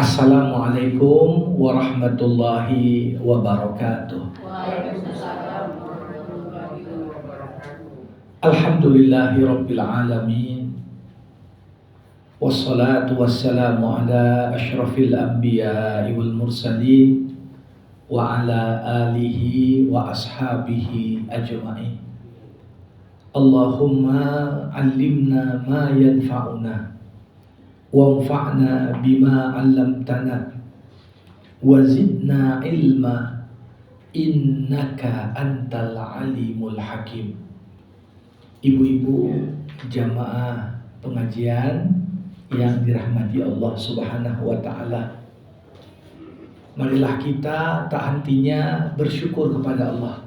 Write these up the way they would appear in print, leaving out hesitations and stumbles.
Assalamualaikum warahmatullahi wabarakatuh. Waalaikumsalam warahmatullahi wabarakatuh. Alhamdulillahi rabbil alamin. Wassalatu wassalamu ala asyrafil anbiya'i wal mursalin wa ala alihi wa ashabihi ajma'in. Allahumma allimna ma yanfa'una wanfa'na bima 'allamtana wa zidna ilma innaka antal alimul hakim. Ibu-ibu jamaah pengajian yang dirahmati Allah Subhanahu wa taala, marilah kita tak hentinya bersyukur kepada Allah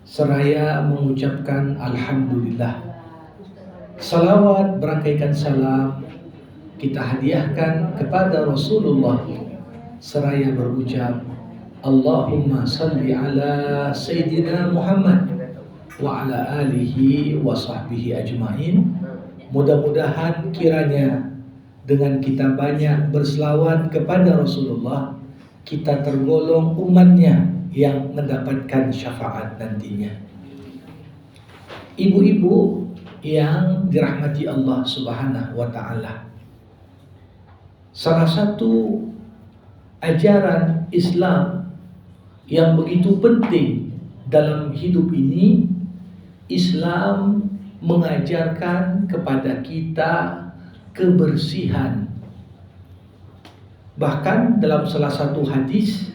seraya mengucapkan alhamdulillah. Salawat berangkaikan salam kita hadiahkan kepada Rasulullah seraya berucap Allahumma salli ala Sayyidina Muhammad wa ala alihi wa sahbihi ajma'in. Mudah-mudahan kiranya dengan kita banyak berselawat kepada Rasulullah, kita tergolong umatnya yang mendapatkan syafaat nantinya. Ibu-ibu yang dirahmati Allah Subhanahu wa ta'ala, salah satu ajaran Islam yang begitu penting dalam hidup ini, Islam mengajarkan kepada kita kebersihan. Bahkan dalam salah satu hadis,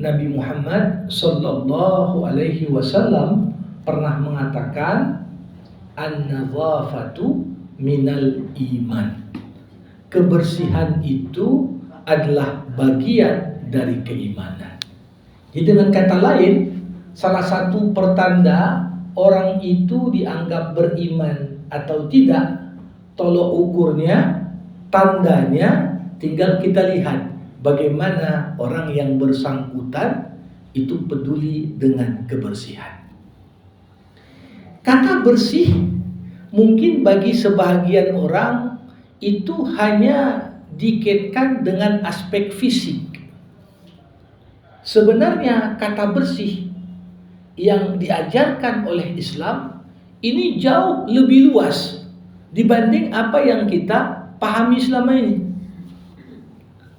Nabi Muhammad sallallahu alaihi wasallam pernah mengatakan an-nadhafatu minal iman. Kebersihan itu adalah bagian dari keimanan. Jadi dengan kata lain, salah satu pertanda orang itu dianggap beriman atau tidak, tolok ukurnya, tandanya tinggal kita lihat bagaimana orang yang bersangkutan itu peduli dengan kebersihan. Kata bersih mungkin bagi sebahagian orang itu hanya dikaitkan dengan aspek fisik. Sebenarnya kata bersih yang diajarkan oleh Islam ini jauh lebih luas dibanding apa yang kita pahami selama ini.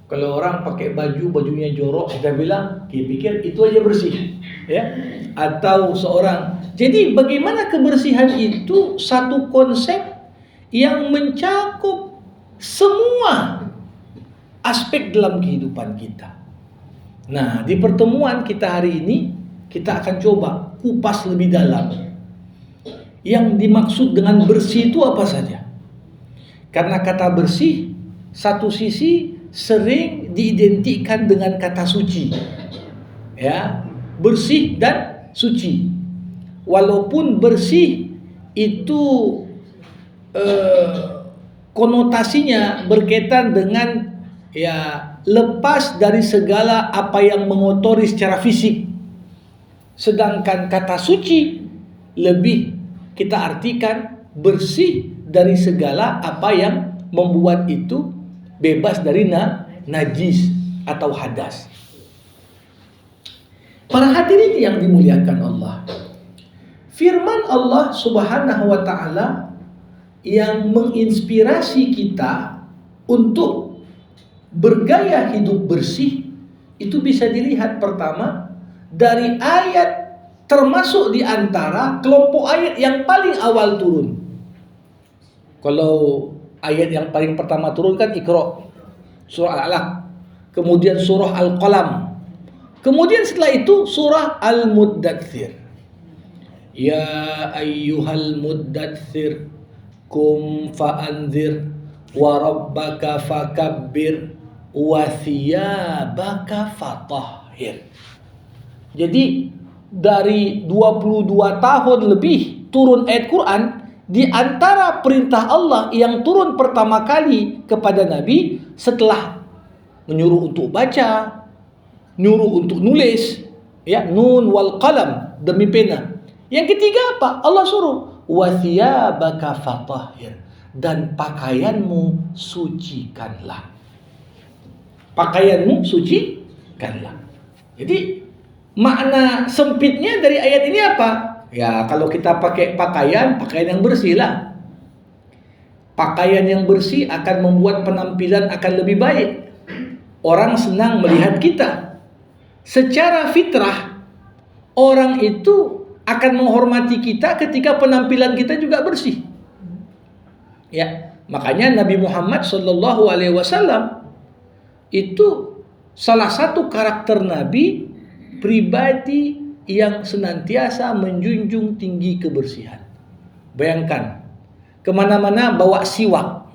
Kalau orang pakai bajunya jorok, kita bilang, kita pikir itu aja bersih, ya. Atau seorang. Jadi bagaimana kebersihan itu satu konsep yang mencakup semua aspek dalam kehidupan kita. Nah, di pertemuan kita hari ini kita akan coba kupas lebih dalam. Yang dimaksud dengan bersih itu apa saja? Karena kata bersih satu sisi sering diidentikan dengan kata suci. Ya, bersih dan suci. Walaupun bersih itu konotasinya berkaitan dengan lepas dari segala apa yang mengotori secara fisik. Sedangkan kata suci lebih kita artikan bersih dari segala apa yang membuat itu bebas dari najis atau hadas. Para hadirin yang dimuliakan Allah, firman Allah Subhanahu wa ta'ala yang menginspirasi kita untuk bergaya hidup bersih itu bisa dilihat pertama dari ayat, termasuk di antara kelompok ayat yang paling awal turun. Kalau ayat yang paling pertama turun kan Iqra, surah Al-Alaq, kemudian surah Al-Qalam, kemudian setelah itu surah Al-Muddatsir. Ya ayyuhal muddatsir kum fa'anzir wa rabbaka fakabbir wa thiyabaka fatahhir. Jadi dari 22 tahun lebih turun ayat Quran, di antara perintah Allah yang turun pertama kali kepada Nabi setelah menyuruh untuk baca, nyuruh untuk nulis, ya, nun wal qalam, demi pena. Yang ketiga apa? Allah suruh wa thiyabaka fatahhir, dan pakaianmu sucikanlah. Pakaianmu sucikanlah. Jadi makna sempitnya dari ayat ini apa? Ya kalau kita pakai pakaian yang bersih lah. Pakaian yang bersih akan membuat penampilan akan lebih baik. Orang senang melihat kita. Secara fitrah orang itu akan menghormati kita ketika penampilan kita juga bersih. Ya, makanya Nabi Muhammad SAW itu salah satu karakter Nabi pribadi yang senantiasa menjunjung tinggi kebersihan. Bayangkan, kemana-mana bawa siwak.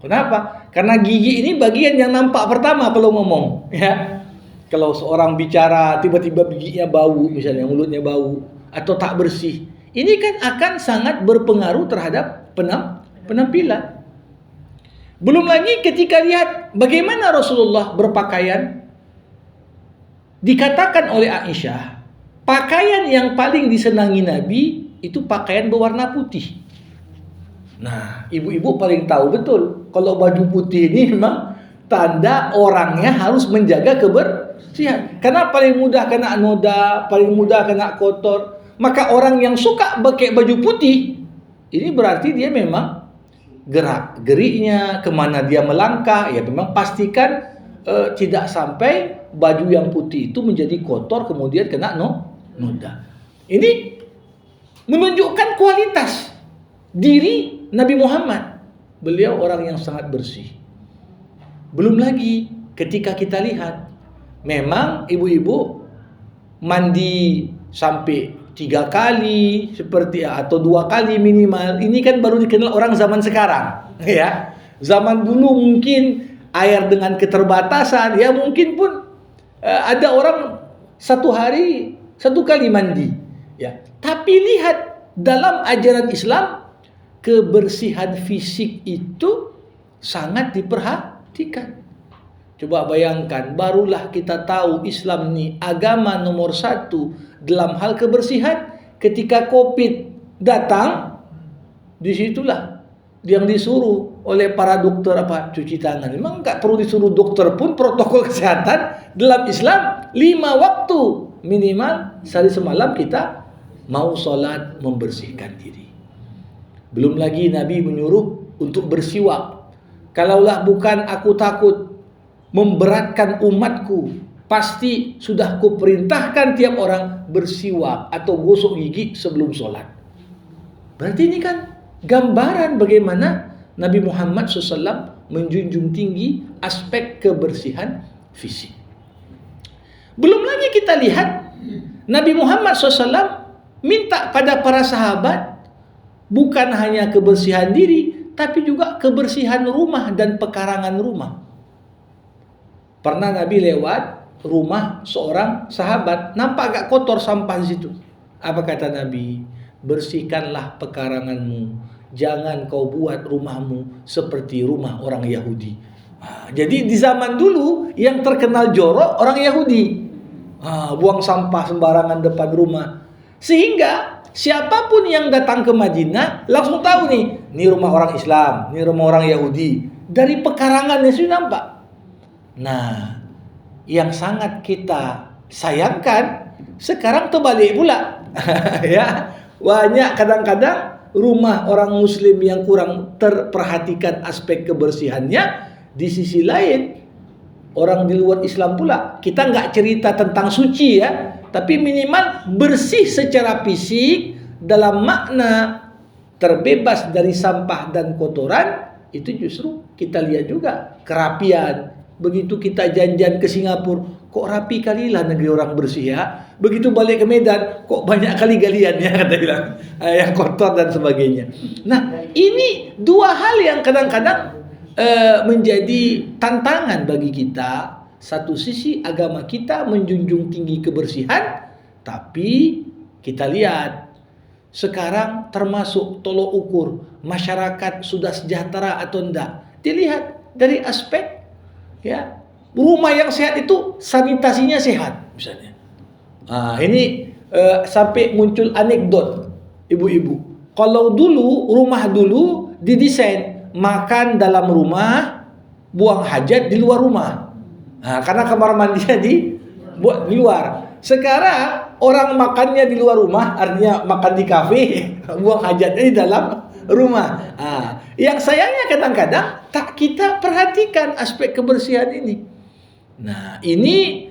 Kenapa? Karena gigi ini bagian yang nampak pertama kalau ngomong. Ya, kalau seorang bicara tiba-tiba giginya bau, misalnya mulutnya bau atau tak bersih, ini kan akan sangat berpengaruh terhadap penampilan. Belum lagi ketika lihat bagaimana Rasulullah berpakaian, dikatakan oleh Aisyah, pakaian yang paling disenangi Nabi itu pakaian berwarna putih. Nah, ibu-ibu paling tahu betul kalau baju putih ini memang tanda orangnya harus menjaga kebersihan. Karena paling mudah kena noda, paling mudah kena kotor. Maka orang yang suka pakai baju putih, ini berarti dia memang gerak-geriknya, kemana dia melangkah, ya memang pastikan tidak sampai baju yang putih itu menjadi kotor kemudian kena noda. Ini menunjukkan kualitas diri Nabi Muhammad. Beliau orang yang sangat bersih. Belum lagi ketika kita lihat, memang ibu-ibu mandi sampai 3 kali seperti atau 2 kali minimal. Ini kan baru dikenal orang zaman sekarang, ya. Zaman dulu mungkin air dengan keterbatasan, ya mungkin pun ada orang 1 hari 1 kali mandi, ya. Tapi lihat dalam ajaran Islam, kebersihan fisik itu sangat diperhatikan. Coba bayangkan, barulah kita tahu Islam ini agama nomor 1 dalam hal kebersihan. Ketika COVID datang, disitulah yang disuruh oleh para dokter cuci tangan. Memang nggak perlu disuruh dokter pun, protokol kesehatan dalam Islam 5 waktu minimal sehari semalam kita mau sholat membersihkan diri. Belum lagi Nabi menyuruh untuk bersiwak. Kalaulah bukan aku takut memberatkan umatku, pasti sudah kuperintahkan tiap orang bersiwak atau gosok gigi sebelum sholat. Berarti ini kan gambaran bagaimana Nabi Muhammad SAW menjunjung tinggi aspek kebersihan fisik. Belum lagi kita lihat Nabi Muhammad SAW minta pada para sahabat bukan hanya kebersihan diri, tapi juga kebersihan rumah dan pekarangan rumah. Pernah Nabi lewat rumah seorang sahabat, nampak agak kotor sampah di situ. Apa kata Nabi? Bersihkanlah pekaranganmu, jangan kau buat rumahmu seperti rumah orang Yahudi. Jadi di zaman dulu yang terkenal jorok orang Yahudi, buang sampah sembarangan depan rumah, sehingga siapapun yang datang ke Madinah langsung tahu nih, ini rumah orang Islam, ini rumah orang Yahudi. Dari pekarangannya sudah nampak. Nah, yang sangat kita sayangkan sekarang terbalik pula. Ya, banyak kadang-kadang rumah orang Muslim yang kurang terperhatikan aspek kebersihannya. Di sisi lain, orang di luar Islam pula, kita nggak cerita tentang suci ya, tapi minimal bersih secara fisik dalam makna terbebas dari sampah dan kotoran. Itu justru kita lihat juga kerapian. Begitu kita janjian ke Singapura, kok rapi kalilah negeri orang bersih ya. Begitu balik ke Medan, kok banyak kali galiannya, kata bilang, yang kotor dan sebagainya. Nah, ini 2 hal yang kadang-kadang menjadi tantangan bagi kita. Satu sisi agama kita menjunjung tinggi kebersihan, tapi kita lihat sekarang termasuk tolok ukur masyarakat sudah sejahtera atau enggak. Dilihat dari aspek ya, rumah yang sehat itu sanitasinya sehat misalnya. Ini sampai muncul anekdot ibu-ibu. Kalau dulu rumah dulu didesain makan dalam rumah, buang hajat di luar rumah. Nah, karena kamar mandinya buat di luar. Sekarang orang makannya di luar rumah, artinya makan di kafe, buang hajatnya di dalam rumah. Nah, yang sayangnya kadang-kadang tak kita perhatikan aspek kebersihan ini. Nah, ini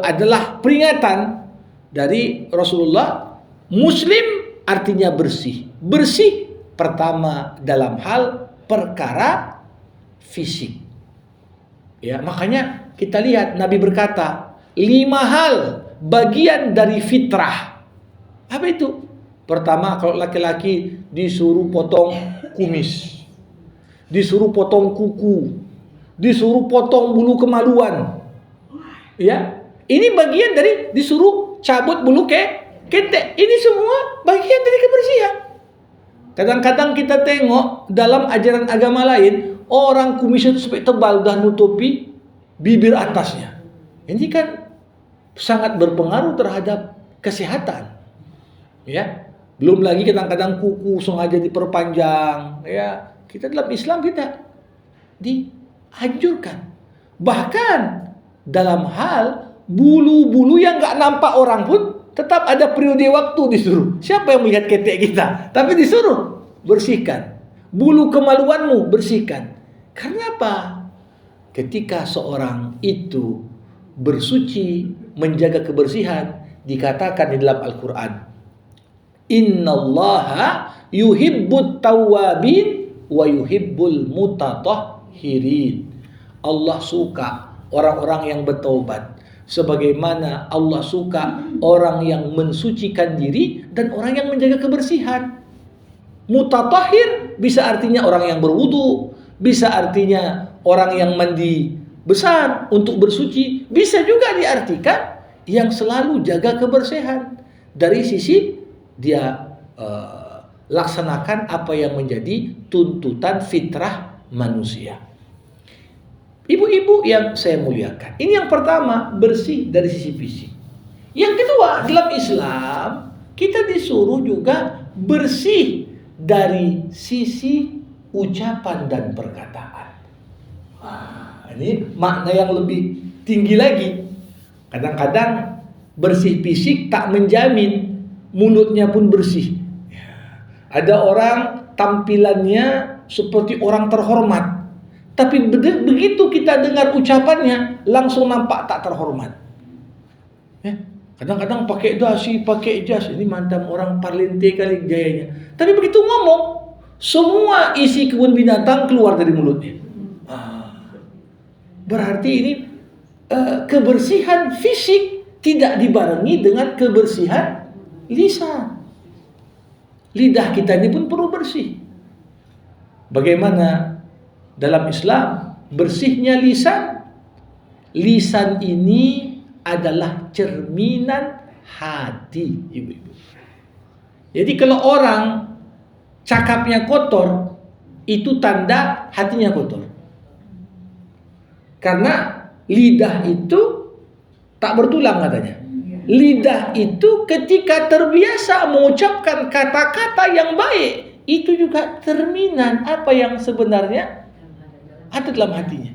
adalah peringatan dari Rasulullah. Muslim artinya bersih. Bersih pertama dalam hal perkara fisik. Ya, makanya kita lihat Nabi berkata, 5 hal bagian dari fitrah. Apa itu? Pertama, kalau laki-laki disuruh potong kumis, disuruh potong kuku, disuruh potong bulu kemaluan. Ya, ini bagian dari disuruh cabut bulu ketek. Ini semua bagian dari kebersihan. Kadang-kadang kita tengok dalam ajaran agama lain, orang kumisnya itu sampai tebal dan nutupi bibir atasnya. Ini kan sangat berpengaruh terhadap kesehatan. Ya, belum lagi kadang-kadang kuku sengaja diperpanjang. Ya, kita dalam Islam tidak dianjurkan. Bahkan dalam hal bulu-bulu yang nggak nampak orang pun tetap ada periode waktu disuruh. Siapa yang melihat ketek kita? Tapi disuruh bersihkan. Bulu kemaluanmu bersihkan. Karena apa? Ketika seorang itu bersuci, menjaga kebersihan, dikatakan di dalam Al-Quran, Innallaha yuhibbut tawwabin wa yuhibbul mutatahhirin. Allah suka orang-orang yang bertaubat, sebagaimana Allah suka orang yang mensucikan diri dan orang yang menjaga kebersihan. Mutatahhir bisa artinya orang yang berwudu, bisa artinya orang yang mandi besar untuk bersuci, bisa juga diartikan yang selalu jaga kebersihan dari sisi dia laksanakan apa yang menjadi tuntutan fitrah manusia. Ibu-ibu yang saya muliakan, ini yang pertama, bersih dari sisi fisik. Yang kedua, dalam Islam kita disuruh juga bersih dari sisi ucapan dan perkataan. Ini makna yang lebih tinggi lagi. Kadang-kadang bersih fisik tak menjamin mulutnya pun bersih. Ada orang tampilannya seperti orang terhormat, tapi begitu kita dengar ucapannya langsung nampak tak terhormat. Kadang-kadang pakai dasi, pakai jas, ini mantam orang parlente kali gayanya. Tapi begitu ngomong, semua isi kebun binatang keluar dari mulutnya. Berarti ini kebersihan fisik tidak dibarengi dengan kebersihan lisan. Lidah kita ini pun perlu bersih. Bagaimana dalam Islam bersihnya lisan? Lisan ini adalah cerminan hati, ibu-ibu. Jadi kalau orang cakapnya kotor, itu tanda hatinya kotor. Karena lidah itu tak bertulang katanya. Lidah itu ketika terbiasa mengucapkan kata-kata yang baik, itu juga cerminan apa yang sebenarnya ada dalam hatinya.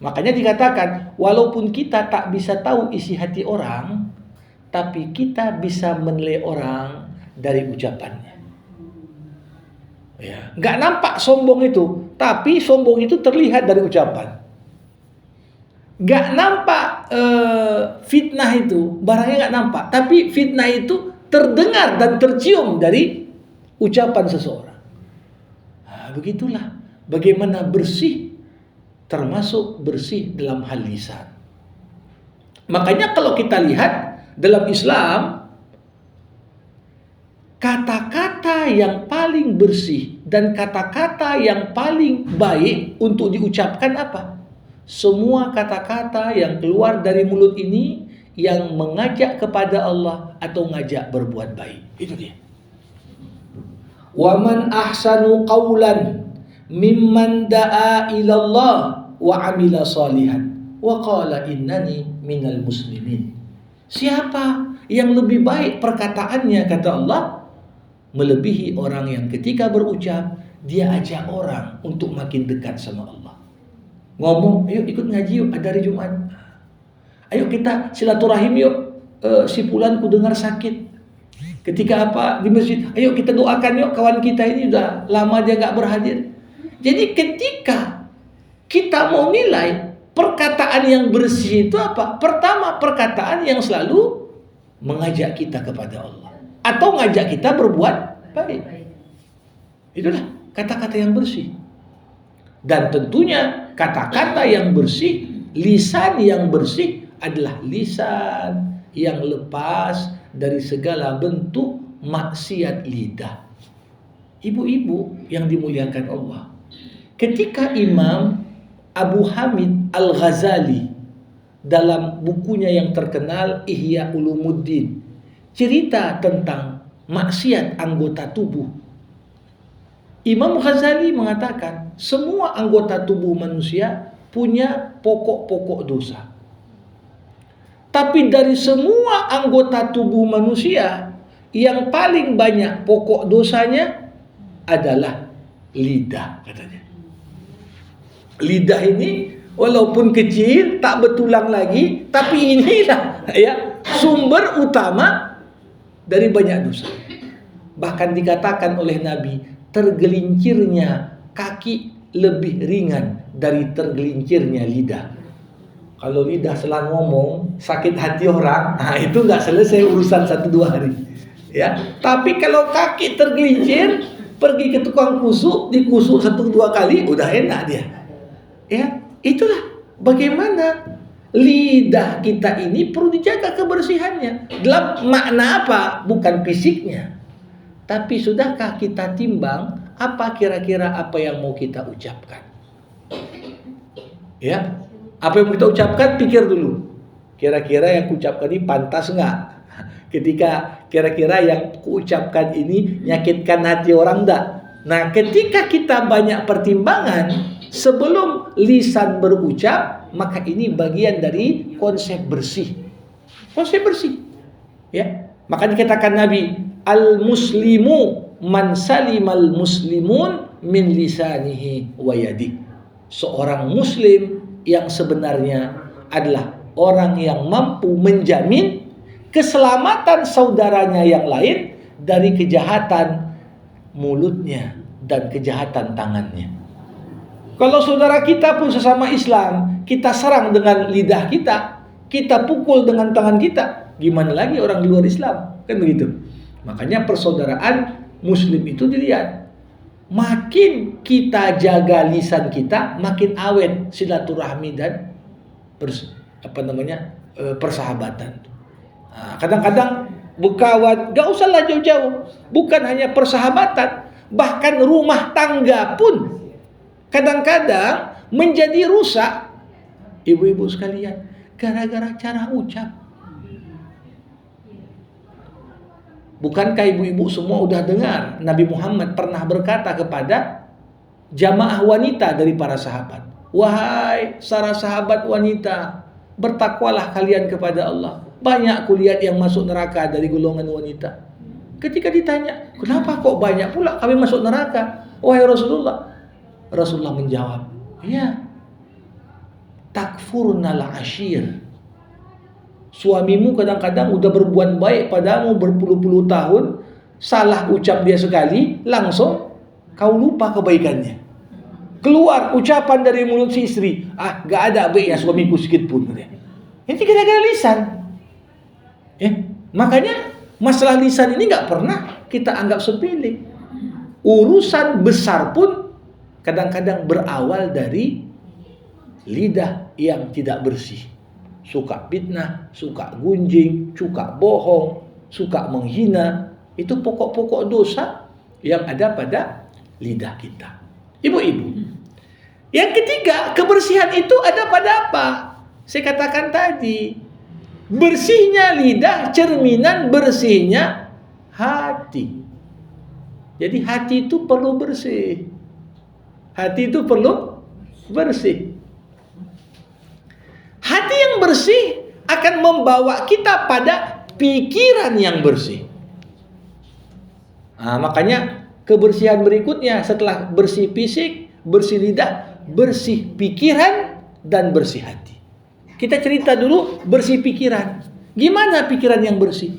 Makanya dikatakan, walaupun kita tak bisa tahu isi hati orang, tapi kita bisa menilai orang dari ucapannya. Ya, nggak nampak sombong itu, tapi sombong itu terlihat dari ucapan. Nggak nampak fitnah itu, barangnya nggak nampak, tapi fitnah itu terdengar dan tercium dari ucapan seseorang. Nah, begitulah bagaimana bersih, termasuk bersih dalam hal lisan. Makanya kalau kita lihat dalam Islam, kata-kata yang paling bersih dan kata-kata yang paling baik untuk diucapkan apa? Semua kata-kata yang keluar dari mulut ini yang mengajak kepada Allah atau ngajak berbuat baik. Itu dia. Wa man ahsanu qawlan mimman da'a ila Allah wa amila salihan wa qala innani minal muslimin. Siapa yang lebih baik perkataannya, kata Allah, melebihi orang yang ketika berucap dia ajak orang untuk makin dekat sama Allah. Ngomong, ayo ikut ngaji yuk, ada hari Jumat. Ayo kita silaturahim yuk, si fulan ku dengar sakit. Ketika apa di masjid, ayo kita doakan yuk kawan kita ini udah lama dia gak berhadir. Jadi ketika kita mau nilai perkataan yang bersih itu apa? Pertama, perkataan yang selalu mengajak kita kepada Allah atau ngajak kita berbuat baik. Itulah kata-kata yang bersih. Dan tentunya kata-kata yang bersih, lisan yang bersih adalah lisan yang lepas dari segala bentuk maksiat lidah. Ibu-ibu yang dimuliakan Allah, ketika Imam Abu Hamid Al-Ghazali dalam bukunya yang terkenal Ihya Ulumuddin cerita tentang maksiat anggota tubuh, Imam Ghazali mengatakan semua anggota tubuh manusia punya pokok-pokok dosa. Tapi dari semua anggota tubuh manusia, yang paling banyak pokok dosanya adalah lidah, katanya. Lidah ini walaupun kecil, tak bertulang lagi, tapi inilah ya sumber utama dari banyak dosa. Bahkan dikatakan oleh Nabi, tergelincirnya kaki lebih ringan dari tergelincirnya lidah. Kalau lidah selang ngomong, sakit hati orang, itu nggak selesai urusan 1-2 hari. Ya, tapi kalau kaki tergelincir, pergi ke tukang kusuk, dikusuk 1-2 kali, udah enak dia. Ya, itulah bagaimana lidah kita ini perlu dijaga kebersihannya. Dalam makna apa? Bukan fisiknya. Tapi sudahkah kita timbang apa kira-kira apa yang mau kita ucapkan? Ya, apa yang mau kita ucapkan, pikir dulu. Kira-kira yang kuucapkan ini pantas enggak? Ketika kira-kira yang kuucapkan ini nyakitkan hati orang enggak? Nah, ketika kita banyak pertimbangan sebelum lisan berucap, maka ini bagian dari konsep bersih. Konsep bersih. Ya, maka dikatakan Nabi, al-muslimu man salimal muslimun min lisanihi wa yadihi. Seorang muslim yang sebenarnya adalah orang yang mampu menjamin keselamatan saudaranya yang lain dari kejahatan mulutnya dan kejahatan tangannya. Kalau saudara kita pun sesama Islam, kita serang dengan lidah kita, kita pukul dengan tangan kita, gimana lagi orang di luar Islam? Kan begitu. Makanya persaudaraan muslim itu dilihat. Makin kita jaga lisan kita, makin awet silaturahmi dan persahabatan. Nah, kadang-kadang berkawan, gak usahlah jauh-jauh. Bukan hanya persahabatan, bahkan rumah tangga pun kadang-kadang menjadi rusak. Ibu-ibu sekalian, gara-gara cara ucap. Bukankah ibu-ibu semua udah dengar Nabi Muhammad pernah berkata kepada jamaah wanita dari para sahabat, wahai para sahabat wanita, bertakwalah kalian kepada Allah. Banyak kulihat yang masuk neraka dari golongan wanita. Ketika ditanya, kenapa kok banyak pula kami masuk neraka, wahai Rasulullah? Rasulullah menjawab, ya, takfurnal ashir. Suamimu kadang-kadang udah berbuat baik padamu berpuluh-puluh tahun, salah ucap dia sekali, langsung kau lupa kebaikannya. Keluar ucapan dari mulut si istri, gak ada baiknya suamiku sedikit pun. Ini gara-gara lisan. Makanya masalah lisan ini gak pernah kita anggap sepele. Urusan besar pun kadang-kadang berawal dari lidah yang tidak bersih. Suka fitnah, suka gunjing, suka bohong, suka menghina. Itu pokok-pokok dosa yang ada pada lidah kita. Ibu-ibu, yang ketiga, kebersihan itu ada pada apa? Saya katakan tadi, bersihnya lidah cerminan bersihnya hati. Jadi hati itu perlu bersih. Hati itu perlu bersih. Hati yang bersih akan membawa kita pada pikiran yang bersih. Makanya kebersihan berikutnya setelah bersih fisik, bersih lidah, bersih pikiran, dan bersih hati. Kita cerita dulu bersih pikiran. Gimana pikiran yang bersih?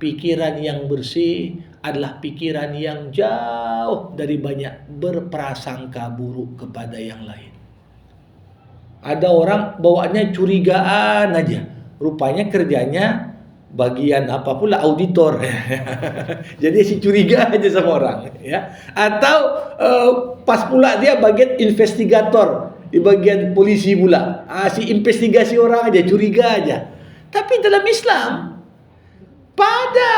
Pikiran yang bersih adalah pikiran yang jauh dari banyak berprasangka buruk kepada yang lain. Ada orang bawaannya curigaan aja. Rupanya kerjanya bagian apa pula, auditor. Jadi si curiga aja sama orang, ya. Atau pas pula dia bagian investigator di bagian polisi pula. Si investigasi orang aja, curiga aja. Tapi dalam Islam, pada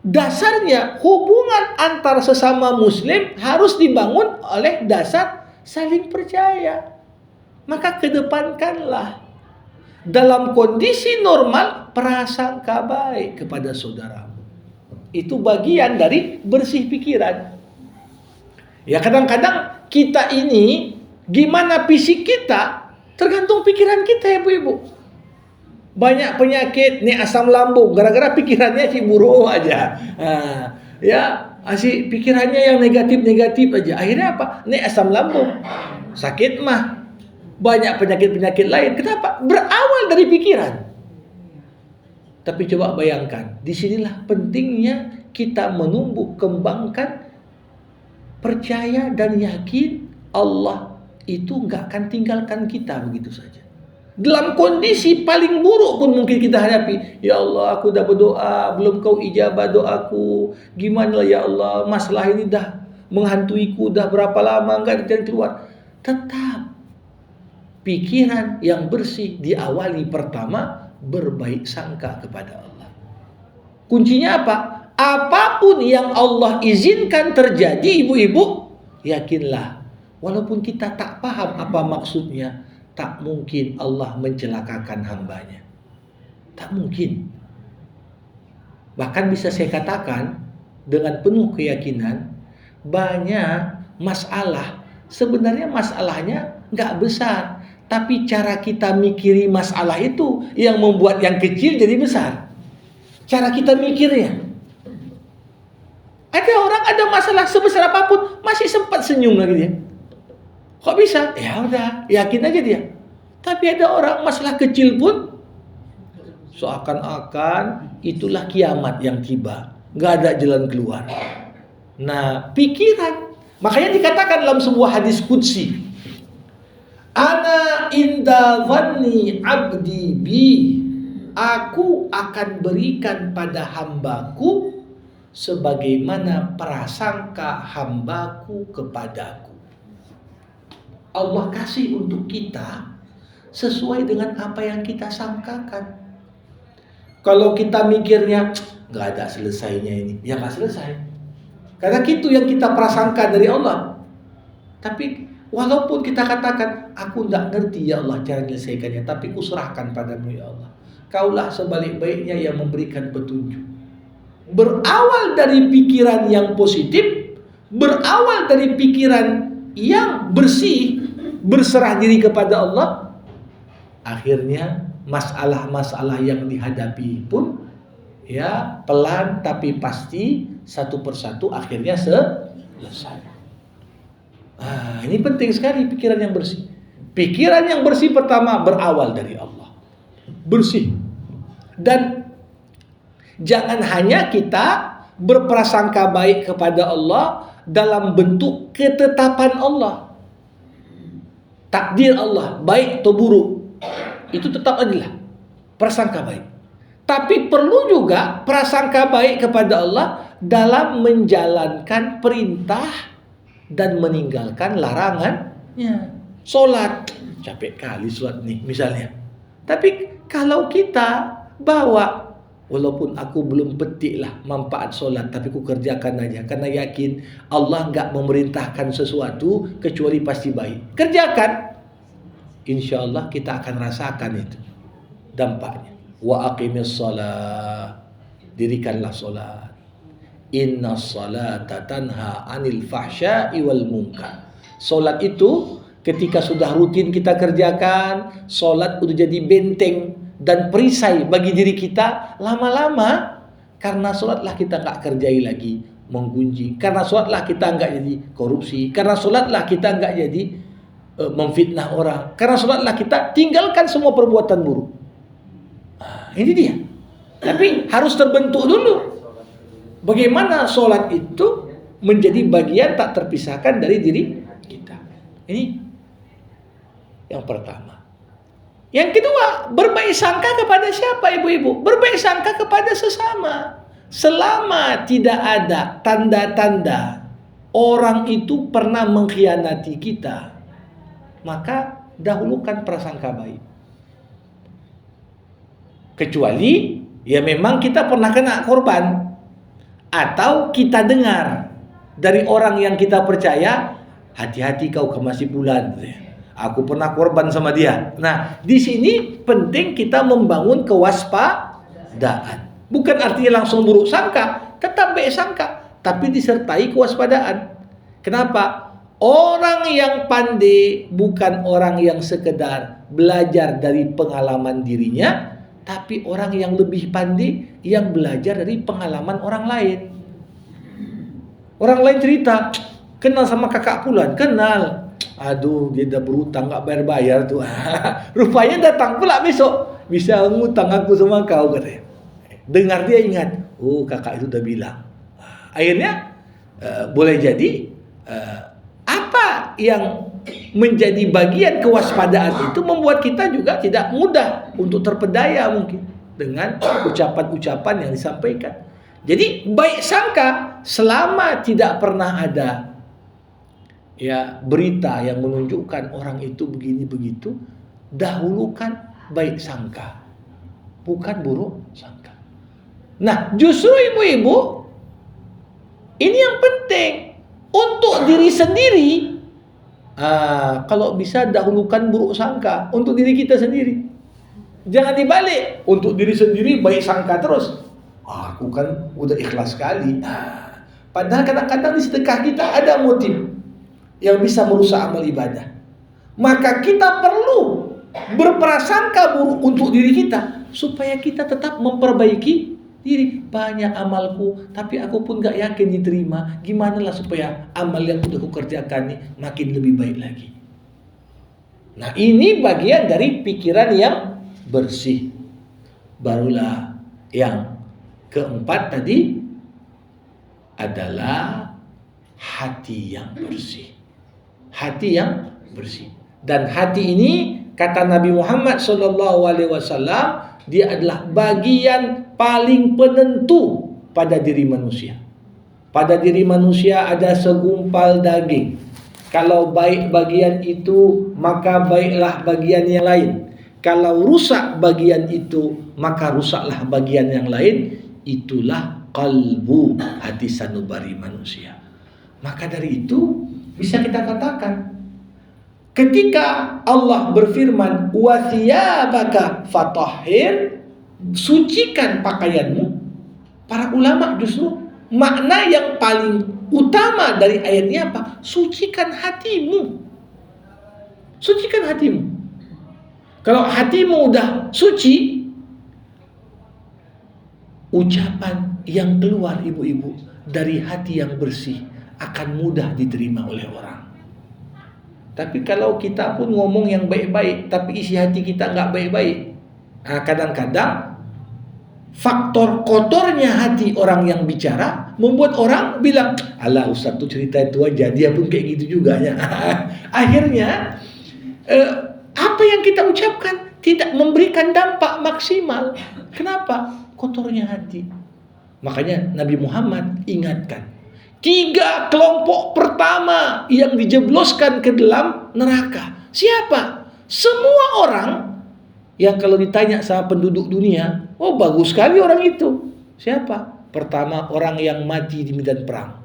dasarnya hubungan antar sesama muslim harus dibangun oleh dasar saling percaya. Maka kedepankanlah dalam kondisi normal prasangka baik kepada saudaramu. Itu bagian dari bersih pikiran. Ya, kadang-kadang kita ini gimana fisik kita tergantung pikiran kita, ibu-ibu. Banyak penyakit nih, asam lambung gara-gara pikirannya si buruk aja. Si pikirannya yang negatif-negatif aja. Akhirnya apa? Nih asam lambung. Sakit mah. Banyak penyakit-penyakit lain. Kenapa? Berawal dari pikiran. Tapi coba bayangkan, disinilah pentingnya kita menumbuh kembangkan percaya dan yakin Allah itu nggak akan tinggalkan kita begitu saja. Dalam kondisi paling buruk pun mungkin kita hadapi. Ya Allah, aku dah berdoa, belum kau ijabah doaku. Gimana ya Allah, masalah ini dah menghantuiku, dah berapa lama enggak jalan keluar. Tetap pikiran yang bersih diawali pertama berbaik sangka kepada Allah. Kuncinya apa? Apapun yang Allah izinkan terjadi, ibu-ibu, yakinlah walaupun kita tak paham apa maksudnya, tak mungkin Allah mencelakakan hambanya. Tak mungkin. Bahkan bisa saya katakan dengan penuh keyakinan, banyak masalah sebenarnya masalahnya nggak besar, tapi cara kita mikiri masalah itu yang membuat yang kecil jadi besar. Cara kita mikirnya. Ada orang ada masalah sebesar apapun masih sempat senyum lagi dia. Kok bisa? Ya udah, yakin aja dia. Tapi ada orang masalah kecil pun seakan-akan itulah kiamat yang tiba, nggak ada jalan keluar. Nah, pikiran. Makanya dikatakan dalam sebuah hadis qudsi, Ana inda dhanni abdi bi. Aku akan berikan pada hambaku sebagaimana prasangka hambaku kepadaku. Allah kasih untuk kita sesuai dengan apa yang kita sangkakan. Kalau kita mikirnya nggak ada selesainya ini, ya nggak selesai. Karena itu yang kita prasangka dari Allah. Tapi walaupun kita katakan, aku nggak ngerti ya Allah cara menyelesaikannya, tapi kuserahkan padamu ya Allah. Kaulah sebaik-baiknya yang memberikan petunjuk. Berawal dari pikiran yang positif, berawal dari pikiran yang bersih, berserah diri kepada Allah, akhirnya masalah-masalah yang dihadapi pun ya pelan tapi pasti satu persatu akhirnya selesai. Ini penting sekali pikiran yang bersih. Pikiran yang bersih pertama berawal dari Allah. Bersih. Dan jangan hanya kita berprasangka baik kepada Allah dalam bentuk ketetapan Allah. Takdir Allah, baik atau buruk, itu tetap adalah prasangka baik. Tapi perlu juga prasangka baik kepada Allah dalam menjalankan perintah dan meninggalkan larangannya. Sholat, capek kali sholat nih misalnya. Tapi kalau kita bawa, walaupun aku belum petik lah manfaat sholat, tapi aku kerjakan aja karena yakin Allah nggak memerintahkan sesuatu kecuali pasti baik. Kerjakan, insya Allah kita akan rasakan itu dampaknya. Wa aqimis shalah, dirikanlah sholat. Inna sholata tanha anil fahsya'i wal munkar. Sholat itu ketika sudah rutin kita kerjakan, sholat udah jadi benteng dan perisai bagi diri kita. Lama-lama karena sholatlah kita nggak kerjai lagi menggunjing, karena sholatlah kita nggak jadi korupsi, karena sholatlah kita nggak jadi memfitnah orang. Karena sholatlah kita tinggalkan semua perbuatan buruk. Ini dia. Tapi harus terbentuk dulu. Bagaimana sholat itu menjadi bagian tak terpisahkan dari diri kita. Ini yang pertama. Yang kedua, berbaik sangka kepada siapa ibu-ibu? Berbaik sangka kepada sesama. Selama tidak ada tanda-tanda orang itu pernah mengkhianati kita, maka dahulukan prasangka baik. Kecuali ya memang kita pernah kena korban, atau kita dengar dari orang yang kita percaya, hati-hati kau masih bulan, aku pernah korban sama dia. Nah, di sini penting kita membangun kewaspadaan. Bukan artinya langsung buruk sangka, tetap baik sangka, tapi disertai kewaspadaan. Kenapa? Orang yang pandai bukan orang yang sekedar belajar dari pengalaman dirinya, tapi orang yang lebih pandai yang belajar dari pengalaman orang lain. Orang lain cerita, kenal sama kakak Fulan, kenal. Aduh, dia udah berutang gak bayar-bayar tuh. Rupanya datang pula besok, bisa ngutang aku sama kau katanya. Dengar dia ingat, oh kakak itu udah bilang. Akhirnya boleh jadi apa yang menjadi bagian kewaspadaan itu membuat kita juga tidak mudah untuk terpedaya mungkin dengan ucapan-ucapan yang disampaikan. Jadi baik sangka selama tidak pernah ada ya berita yang menunjukkan orang itu begini begitu, dahulukan baik sangka, bukan buruk sangka. Nah, justru ibu-ibu ini yang penting untuk diri sendiri. Kalau bisa dahulukan buruk sangka untuk diri kita sendiri. Jangan dibalik, untuk diri sendiri baik sangka terus. Aku kan udah ikhlas sekali. Padahal kadang-kadang di sedekah kita ada motif yang bisa merusak amal ibadah. Maka kita perlu berprasangka buruk untuk diri kita supaya kita tetap memperbaiki diri. Banyak amalku, tapi aku pun gak yakin diterima. Gimana lah supaya amal yang udah aku kerjakan nih makin lebih baik lagi. Nah, ini bagian dari pikiran yang bersih. Barulah yang keempat tadi adalah hati yang bersih. Hati yang bersih. Dan hati ini kata Nabi Muhammad SAW, dia adalah bagian paling penentu pada diri manusia. Pada diri manusia ada segumpal daging. Kalau baik bagian itu, maka baiklah bagian yang lain. Kalau rusak bagian itu, maka rusaklah bagian yang lain. Itulah qalbu, hati sanubari manusia. Maka dari itu bisa kita katakan, ketika Allah berfirman, wa thiyabaka fatahhir, sucikan pakaianmu. Para ulama justru makna yang paling utama dari ayatnya apa? Sucikan hatimu. Sucikan hatimu. Kalau hatimu udah suci, ucapan yang keluar ibu-ibu dari hati yang bersih akan mudah diterima oleh orang. Tapi kalau kita pun ngomong yang baik-baik, tapi isi hati kita nggak baik-baik, kadang-kadang faktor kotornya hati orang yang bicara membuat orang bilang, alah Ustaz tuh cerita itu aja, dia pun kayak gitu juga ya. Akhirnya apa yang kita ucapkan tidak memberikan dampak maksimal. Kenapa? Kotornya hati. Makanya Nabi Muhammad ingatkan, 3 kelompok pertama yang dijebloskan ke dalam neraka. Siapa? Semua orang yang kalau ditanya sama penduduk dunia, oh bagus sekali orang itu. Siapa? Pertama, orang yang mati di medan perang.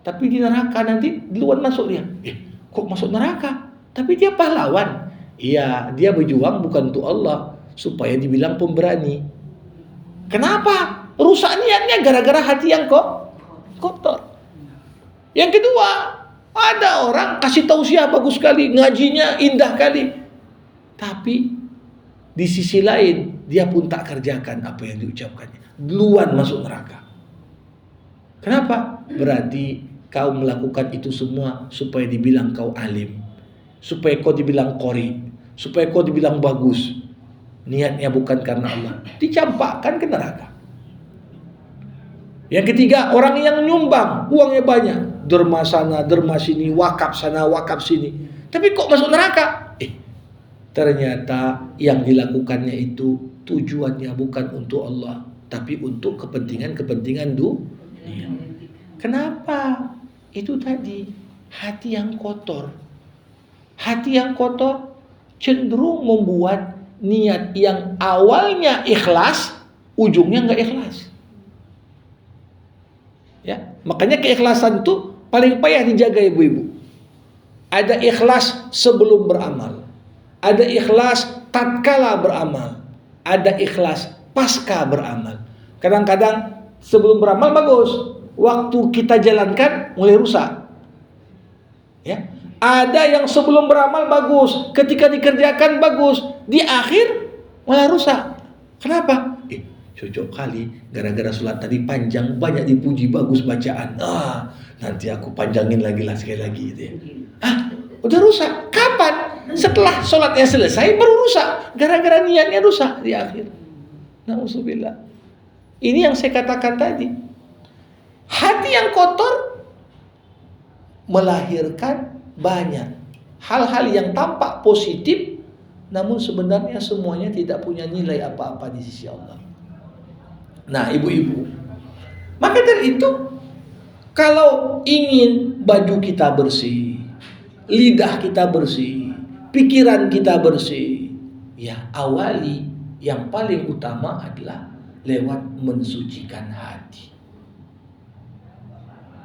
Tapi di neraka nanti duluan masuk dia. Kok masuk neraka? Tapi dia pahlawan. Iya, dia berjuang bukan untuk Allah, supaya dibilang pemberani. Kenapa? Rusak niatnya gara-gara hati yang kotor. Yang kedua, ada orang kasih tausiah bagus sekali, ngajinya indah kali, tapi di sisi lain dia pun tak kerjakan apa yang diucapkannya, duluan masuk neraka. Kenapa? Berarti kau melakukan itu semua supaya dibilang kau alim, supaya kau dibilang qori, supaya kau dibilang bagus. Niatnya bukan karena Allah, dicampakkan ke neraka. Yang ketiga, orang yang nyumbang, uangnya banyak, derma sana, derma sini, wakaf sana, wakaf sini, tapi kok masuk neraka? Ternyata yang dilakukannya itu tujuannya bukan untuk Allah, tapi untuk kepentingan dunia. Kenapa? Itu tadi, hati yang kotor. Hati yang kotor cenderung membuat niat yang awalnya ikhlas, ujungnya nggak ikhlas. Ya, makanya keikhlasan itu paling payah dijaga, ibu-ibu. Ada ikhlas sebelum beramal, ada ikhlas tatkala beramal, ada ikhlas pasca beramal. Kadang-kadang sebelum beramal bagus, waktu kita jalankan mulai rusak. Ya, ada yang sebelum beramal bagus, ketika dikerjakan bagus, di akhir malah rusak. Kenapa? Cocok kali, gara-gara sholat tadi panjang, banyak dipuji, bagus bacaan. Nanti aku panjangin lagi lah sekali lagi gitu ya. Udah rusak. Kapan? Setelah sholatnya selesai baru rusak. Gara-gara niatnya rusak di akhir. Na'udzubillah. Ini yang saya katakan tadi. Hati yang kotor melahirkan banyak hal-hal yang tampak positif, namun sebenarnya semuanya tidak punya nilai apa-apa di sisi Allah. Nah, ibu-ibu, maka dari itu, kalau ingin baju kita bersih, lidah kita bersih, pikiran kita bersih, ya awali yang paling utama adalah lewat mensucikan hati.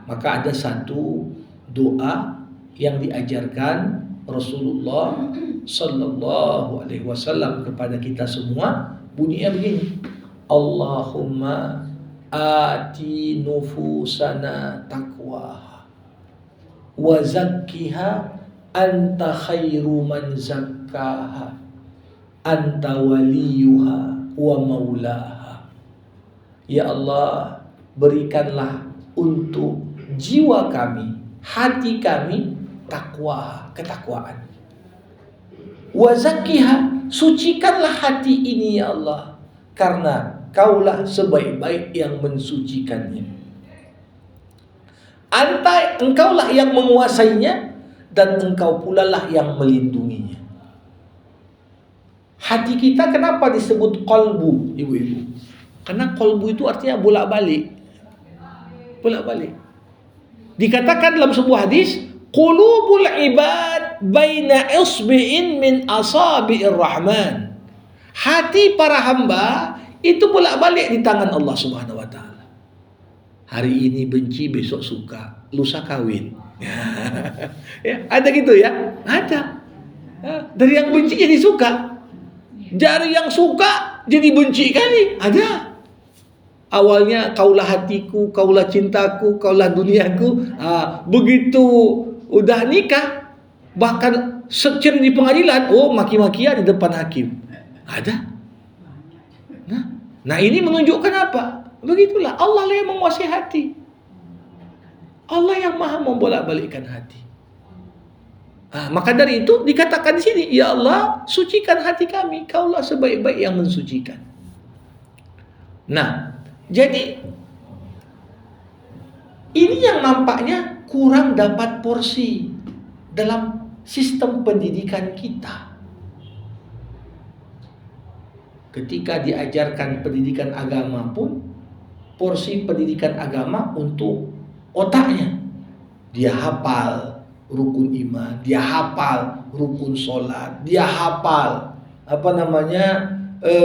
Maka ada satu doa yang diajarkan Rasulullah Sallallahu Alaihi Wasallam kepada kita semua, bunyinya begini: Allahumma ati nufusana taqwaha wa zakkiha anta khairu man zakkaha anta waliyuha wa maulaha. Ya Allah, berikanlah untuk jiwa kami, hati kami, takwa, ketakwaan. Wa zakkiha, sucikanlah hati ini ya Allah, karena Kaulah sebaik-baik yang mensucikannya. Engkaulah yang menguasainya, dan Engkau pula lah yang melindunginya. Hati kita kenapa disebut qalbu, ibu-ibu? Karena qalbu itu artinya bolak-balik. Bolak-balik. Dikatakan dalam sebuah hadis, qulubul ibad baina isbi'in min asabi'ir rahman. Hati para hamba itu bolak-balik di tangan Allah Subhanahu wa taala. Hari ini benci, besok suka, lusa kawin. Ya, ada gitu ya? Ada. Dari yang benci jadi suka. Dari yang suka jadi benci kali. Ada. Awalnya kaulah hatiku, kaulah cintaku, kaulah duniaku. Begitu udah nikah, bahkan secerca di pengadilan, maki-makian di depan hakim. Ada. Nah ini menunjukkan apa? Begitulah, Allah lah yang menguasai hati. Allah yang maha membolak-balikkan hati. Maka dari itu dikatakan di sini, ya Allah, sucikan hati kami, Kaulah sebaik-baik yang mensucikan. Nah, jadi ini yang nampaknya kurang dapat porsi dalam sistem pendidikan kita. Ketika diajarkan pendidikan agama pun, porsi pendidikan agama untuk otaknya. Dia hafal rukun iman, dia hafal rukun sholat, dia hafal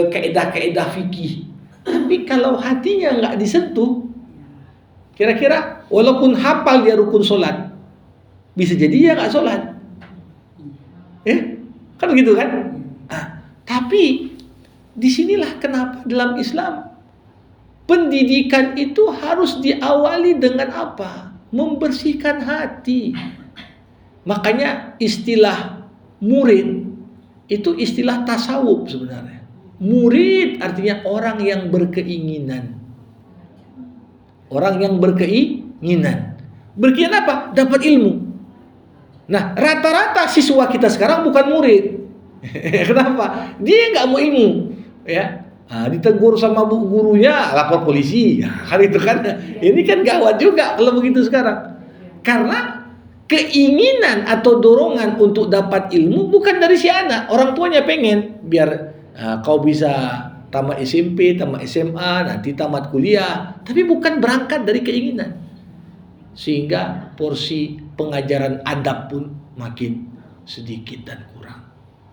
kaidah-kaidah fikih. Tapi kalau hatinya nggak disentuh, kira-kira walaupun hafal dia rukun sholat, bisa jadi dia nggak sholat. Kan begitu kan? Tapi disinilah kenapa dalam Islam pendidikan itu harus diawali dengan apa? Membersihkan hati. Makanya istilah murid itu istilah tasawuf sebenarnya. Murid artinya orang yang berkeinginan. Orang yang berkeinginan. Berkian apa? Dapat ilmu. Nah, rata-rata siswa kita sekarang bukan murid. Kenapa? Dia nggak mau ilmu, ya. Ditegur sama bu gurunya, lapor polisi. Kan itu kan. Ini kan gawat juga kalau begitu sekarang. Karena keinginan atau dorongan untuk dapat ilmu bukan dari si anak. Orang tuanya pengen biar kau bisa tamat SMP, tamat SMA, nanti tamat kuliah. Tapi bukan berangkat dari keinginan. Sehingga porsi pengajaran adab pun makin sedikit dan kurang.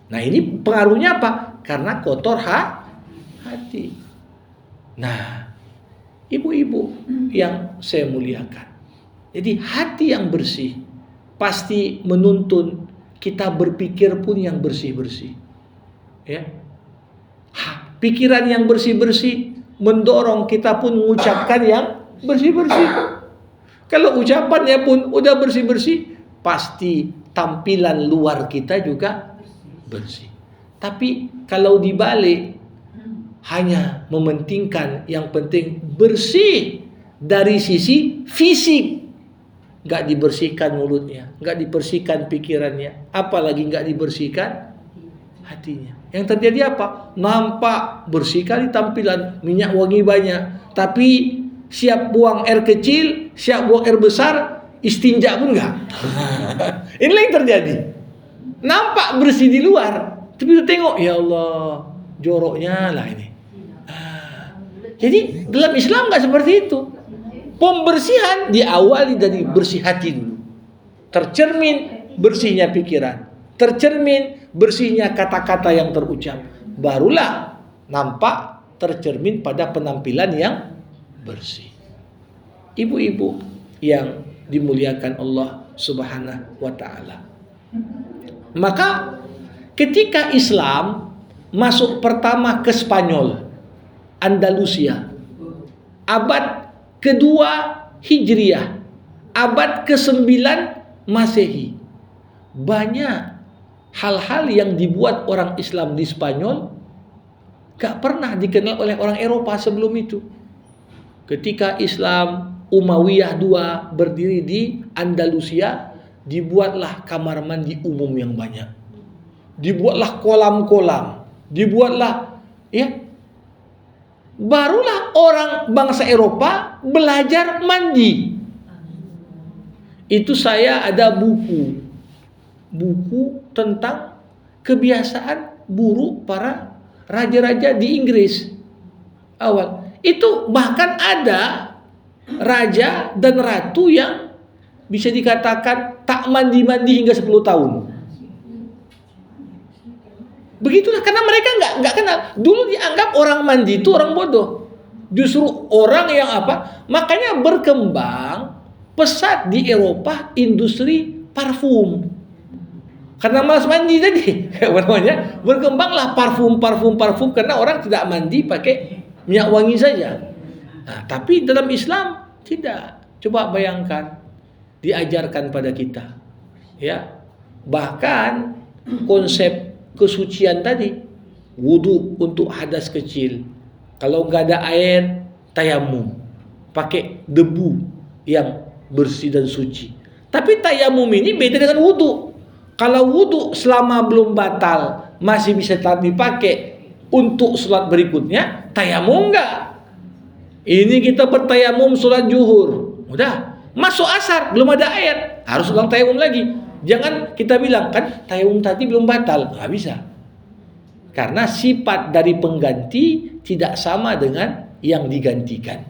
Nah, ini pengaruhnya apa? Karena kotor hati. Nah, ibu-ibu yang saya muliakan. Jadi hati yang bersih pasti menuntun kita berpikir pun yang bersih-bersih. Ya. Pikiran yang bersih-bersih mendorong kita pun mengucapkan yang bersih-bersih. Kalau ucapannya pun udah bersih-bersih, pasti tampilan luar kita juga bersih. Tapi kalau dibalik, hanya mementingkan yang penting bersih dari sisi fisik, nggak dibersihkan mulutnya, nggak dibersihkan pikirannya, apalagi nggak dibersihkan hatinya. Yang terjadi apa? Nampak bersih kali tampilan, minyak wangi banyak, tapi siap buang air kecil, siap buang air besar, istinja pun enggak. Inilah yang terjadi. Nampak bersih di luar, tapi kita tengok, ya Allah, joroknya lah ini. Jadi dalam Islam enggak seperti itu. Pembersihan diawali dari bersih hati dulu. Tercermin bersihnya pikiran, tercermin bersihnya kata-kata yang terucap. Barulah nampak tercermin pada penampilan yang bersih. Ibu-ibu yang dimuliakan Allah Subhanahu wa taala. Maka ketika Islam masuk pertama ke Spanyol, Andalusia, abad kedua Hijriah, abad ke-9 Masehi, banyak hal-hal yang dibuat orang Islam di Spanyol gak pernah dikenal oleh orang Eropa sebelum itu. Ketika Islam Umayyah II berdiri di Andalusia, dibuatlah kamar mandi umum yang banyak, dibuatlah kolam-kolam, dibuatlah, ya, barulah orang bangsa Eropa belajar mandi. Itu saya ada buku tentang kebiasaan buruk para raja-raja di Inggris awal. Itu bahkan ada raja dan ratu yang bisa dikatakan tak mandi-mandi hingga 10 tahun. Begitulah, karena mereka nggak kenal. Dulu dianggap orang mandi itu orang bodoh. Justru orang yang apa? Makanya berkembang pesat di Eropa industri parfum. Karena malas mandi tadi, namanya berkembanglah parfum karena orang tidak mandi pakai minyak wangi saja. Nah, tapi dalam Islam tidak. Coba bayangkan, diajarkan pada kita, ya. Bahkan konsep kesucian tadi, wudu untuk hadas kecil. Kalau nggak ada air, tayamum, pakai debu yang bersih dan suci. Tapi tayamum ini beda dengan wudu. Kalau wudu selama belum batal masih bisa dipakai untuk sholat berikutnya, tayamum enggak. Ini kita bertayamum sholat zuhur, udah masuk asar belum ada air, harus ulang tayamum lagi. Jangan kita bilang kan tayamum tadi belum batal, nggak bisa. Karena sifat dari pengganti tidak sama dengan yang digantikan.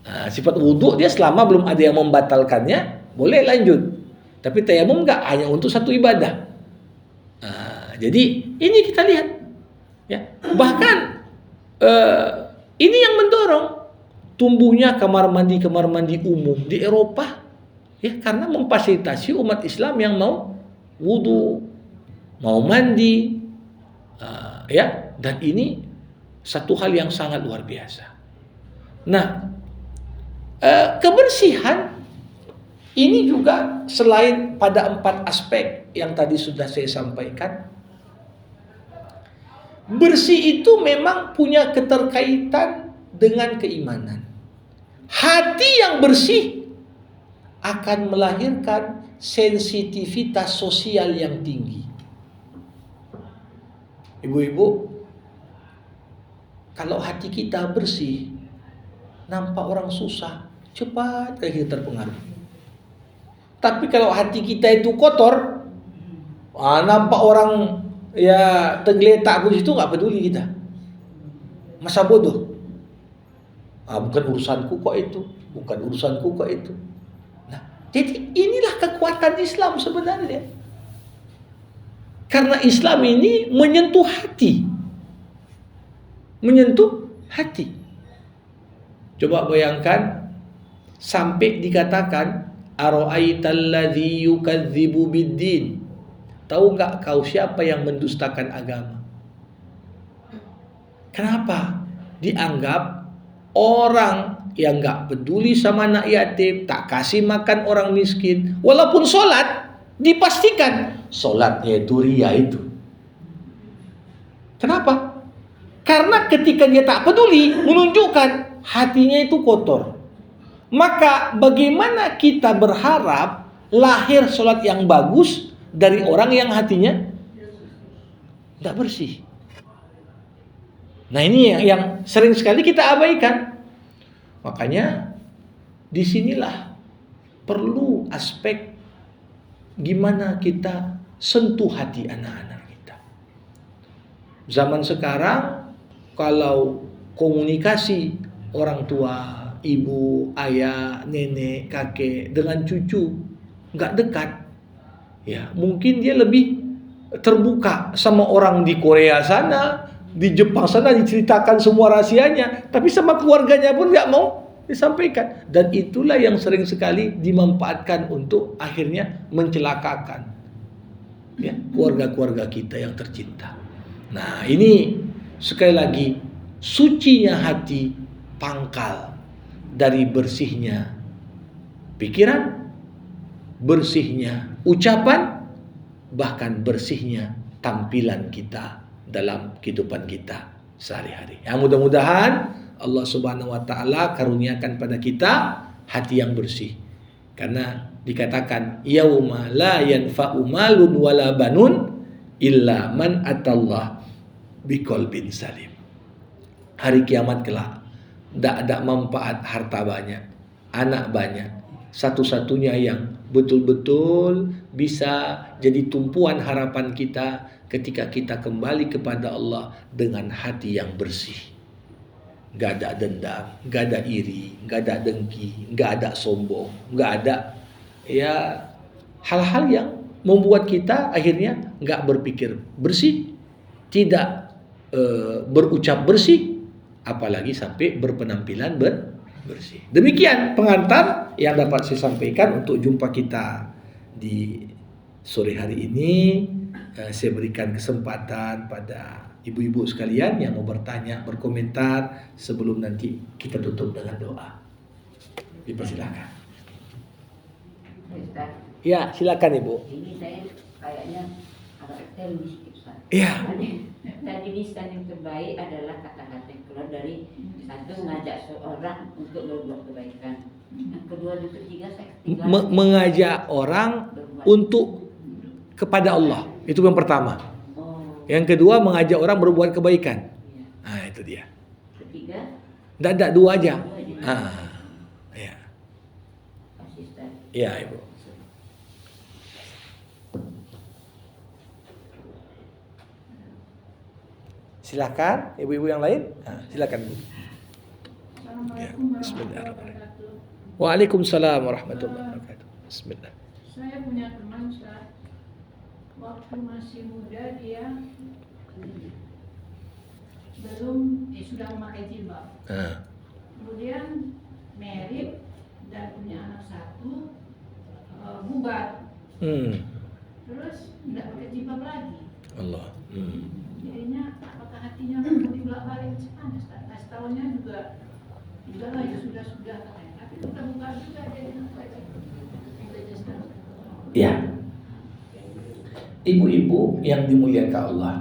Nah, sifat wudhu dia selama belum ada yang membatalkannya boleh lanjut. Tapi tayamum enggak, hanya untuk satu ibadah. Nah, jadi ini kita lihat, ya. Bahkan ini yang mendorong tumbuhnya kamar mandi umum di Eropa, ya, karena memfasilitasi umat Islam yang mau wudu, mau mandi, ya. Dan ini satu hal yang sangat luar biasa. Nah, kebersihan ini juga selain pada 4 aspek yang tadi sudah saya sampaikan, bersih itu memang punya keterkaitan dengan keimanan. Hati yang bersih akan melahirkan sensitivitas sosial yang tinggi. Ibu-ibu, kalau hati kita bersih, nampak orang susah, cepat kita terpengaruh. Tapi kalau hati kita itu kotor, nampak orang ya tergeletak begitu, nggak peduli kita. Masa bodoh. Bukan urusanku kok itu, bukan urusanku kok itu. Nah, jadi inilah kekuatan Islam sebenarnya. Karena Islam ini menyentuh hati. Menyentuh hati. Coba bayangkan sampai dikatakan ara'aital ladzi yukadzibu biddin. Tahu enggak kau siapa yang mendustakan agama? Kenapa? Dianggap orang yang enggak peduli sama anak yatim, tak kasih makan orang miskin, walaupun sholat dipastikan sholatnya itu ria itu. Kenapa? Karena ketika dia tak peduli, menunjukkan hatinya itu kotor. Maka bagaimana kita berharap lahir sholat yang bagus dari orang yang hatinya tidak bersih? Nah, ini yang sering sekali kita abaikan. Makanya disinilah perlu aspek gimana kita sentuh hati anak-anak kita. Zaman sekarang kalau komunikasi orang tua, ibu, ayah, nenek, kakek dengan cucu nggak dekat, ya mungkin dia lebih terbuka sama orang di Korea sana, di Jepang sana, diceritakan semua rahasianya, tapi sama keluarganya pun nggak mau disampaikan. Dan itulah yang sering sekali dimanfaatkan untuk akhirnya mencelakakan ya keluarga-keluarga kita yang tercinta. Nah, ini sekali lagi, sucinya hati pangkal dari bersihnya pikiran, bersihnya ucapan, bahkan bersihnya tampilan kita dalam kehidupan kita sehari-hari. Ya, mudah-mudahan Allah Subhanahu wa taala karuniakan pada kita hati yang bersih. Karena dikatakan yauma la yanfa'u malun wala banun illa man atallah biqalbin salim. Hari kiamat kelak tidak ada manfaat harta banyak, anak banyak. Satu-satunya yang betul-betul bisa jadi tumpuan harapan kita ketika kita kembali kepada Allah dengan hati yang bersih. Gak ada dendam, gak ada iri, gak ada dengki, gak ada sombong, gak ada ya hal-hal yang membuat kita akhirnya gak berpikir bersih, tidak berucap bersih, apalagi sampai berpenampilan bersih. Demikian pengantar yang dapat saya sampaikan untuk jumpa kita di sore hari ini. Saya berikan kesempatan pada ibu-ibu sekalian yang mau bertanya, berkomentar sebelum nanti kita tutup dengan doa. Dipersilakan. Ustaz, Ya, silakan Ibu. ini saya kayaknya agak teknis Ustaz. Iya. Tadi lisan yang terbaik adalah kata-kata yang keluar dari satu mengajak seorang untuk berbuat kebaikan. Yang kedua dan ketiga saya ketinggalan. Mengajak orang untuk kepada Allah. Itu yang pertama. Yang kedua mengajak orang berbuat kebaikan. Nah, itu dia. Ketiga, Tidak dua aja. Ya. asisten. Ya, Ibu. Silakan ibu-ibu yang lain. Silakan Bu. Ya, bismillahirrahmanirrahim. Waalaikumsalam warahmatullahi wabarakatuh. Bismillah. Saya punya teman Ustaz, waktu masih muda dia sudah memakai jilbab. Kemudian married dan punya anak satu, bubar. Terus tidak pakai jilbab lagi. Allah. Jadinya apakah hatinya mau dibalik cepat Ustaz? Nah, setahunnya juga lah ya sudah katanya. Tapi buka-buka juga jadi Ya. Ibu-ibu yang dimuliakan Allah,